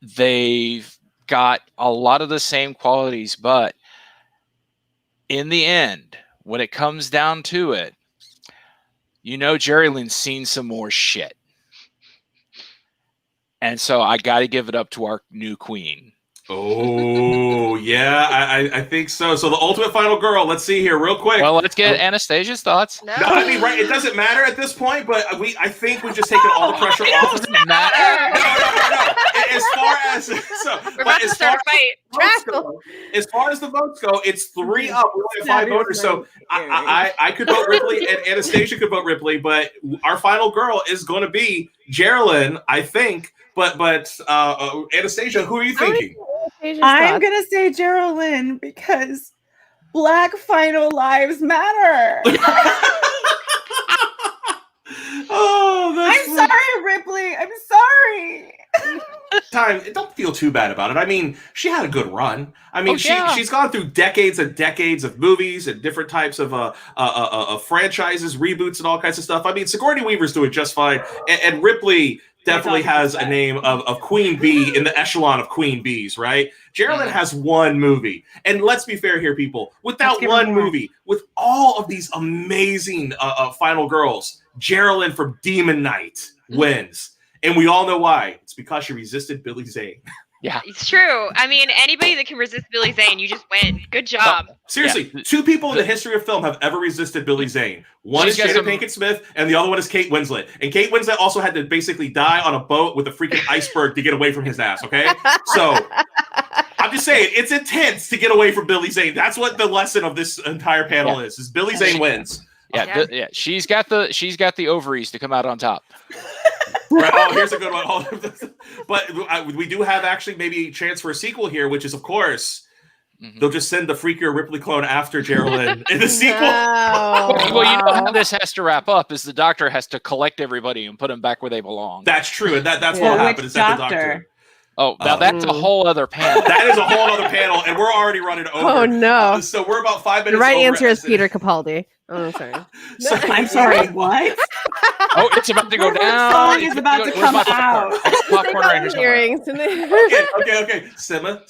S7: They've got a lot of the same qualities, but in the end, when it comes down to it, Geraldine's seen some more shit. And so I got to give it up to our new queen.
S11: Oh, yeah, I think so. So the ultimate final girl, let's see here real quick.
S7: Well, let's get Anastasia's thoughts.
S11: No, I mean, right, it doesn't matter at this point, but I think we've just taken all the pressure off.
S7: It doesn't matter.
S11: No. As far as
S14: we're about to start a fight.
S11: As far as the votes go, it's 3 up. We only have 5 voters, so I could vote Ripley, and Anastasia could vote Ripley, but our final girl is going to be Geraldine, I think. But Anastasia, who are you thinking?
S12: I'm gonna say Geraldine because Black final lives matter. I'm sorry, Ripley. I'm sorry.
S11: Don't feel too bad about it. I mean, she had a good run. I mean, she's gone through decades and decades of movies and different types of franchises, reboots, and all kinds of stuff. I mean, Sigourney Weaver's doing just fine, and Ripley definitely has a name of Queen Bee in the echelon of Queen Bees, right? Geraldine has one movie. And let's be fair here, people. With that one movie, with all of these amazing final girls, Geraldine from Demon Knight wins. And we all know why. It's because she resisted Billy Zane.
S7: Yeah,
S14: it's true. I mean, anybody that can resist Billy Zane, you just win. Good job.
S11: Seriously, 2 people in the history of film have ever resisted Billy Zane. One is Jada Pinkett Smith, and the other one is Kate Winslet. And Kate Winslet also had to basically die on a boat with a freaking iceberg to get away from his ass, okay? So, I'm just saying, it's intense to get away from Billy Zane. That's what the lesson of this entire panel is Billy Zane wins.
S7: Yeah, she's got the ovaries to come out on top.
S11: Right. Oh, here's a good one. But we do have actually maybe a chance for a sequel here, which is, of course, They'll just send the freakier Ripley clone after Geraldine in the sequel.
S7: Well, you know how this has to wrap up is the Doctor has to collect everybody and put them back where they belong.
S11: That's true, and that's what happened. Is that the Doctor?
S7: Oh, now that's a whole other panel.
S11: That is a whole other panel, and we're already running over.
S13: Oh no!
S11: So we're about 5 minutes.
S13: The right
S11: over
S13: answer is Peter Capaldi. Oh, I'm sorry.
S12: I'm sorry. What?
S7: Oh, it's about to go down.
S12: Song is about to come out.
S7: Popcorn right here
S13: Earrings.
S11: Okay. Simmer.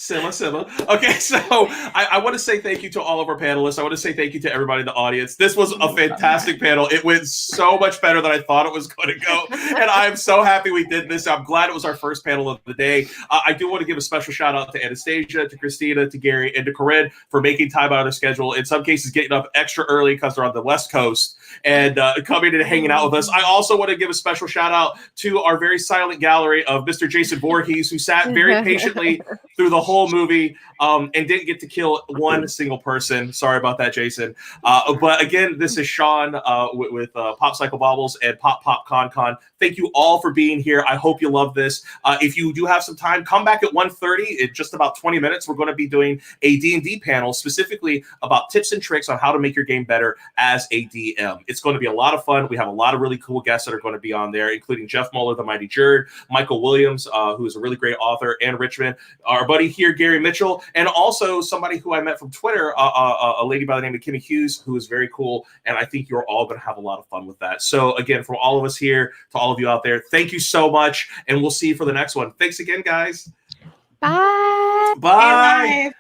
S11: Okay, so I want to say thank you to all of our panelists. I want to say thank you to everybody in the audience. This was a fantastic panel. It went so much better than I thought it was going to go, and I'm so happy we did this. I'm glad it was our first panel of the day. I do want to give a special shout out to Anastasia, to Christina, to Gary, and to Corrine for making time out of their schedule. In some cases, getting up extra early because they're on the West Coast and coming and hanging out with us. I also want to give a special shout out to our very silent gallery of Mr. Jason Voorhees, who sat very patiently through the whole movie and didn't get to kill one single person. Sorry about that, Jason. But again, this is Sean with Pop Cycle Bobbles and Pop Con. Thank you all for being here. I hope you love this. If you do have some time, come back at 1:30. In just about 20 minutes, we're going to be doing a D&D panel specifically about tips and tricks on how to make your game better as a DM. It's going to be a lot of fun. We have a lot of really cool guests that are going to be on there, including Jeff Muller, the Mighty Jerd, Michael Williams, who is a really great author, and Richmond, our buddy here, Gary Mitchell, and also somebody who I met from Twitter, a lady by the name of Kimmy Hughes, who is very cool, and I think you're all going to have a lot of fun with that. So again, from all of us here to all of you out there, thank you so much, and we'll see you for the next one. Thanks again, guys.
S13: Bye.
S11: Bye.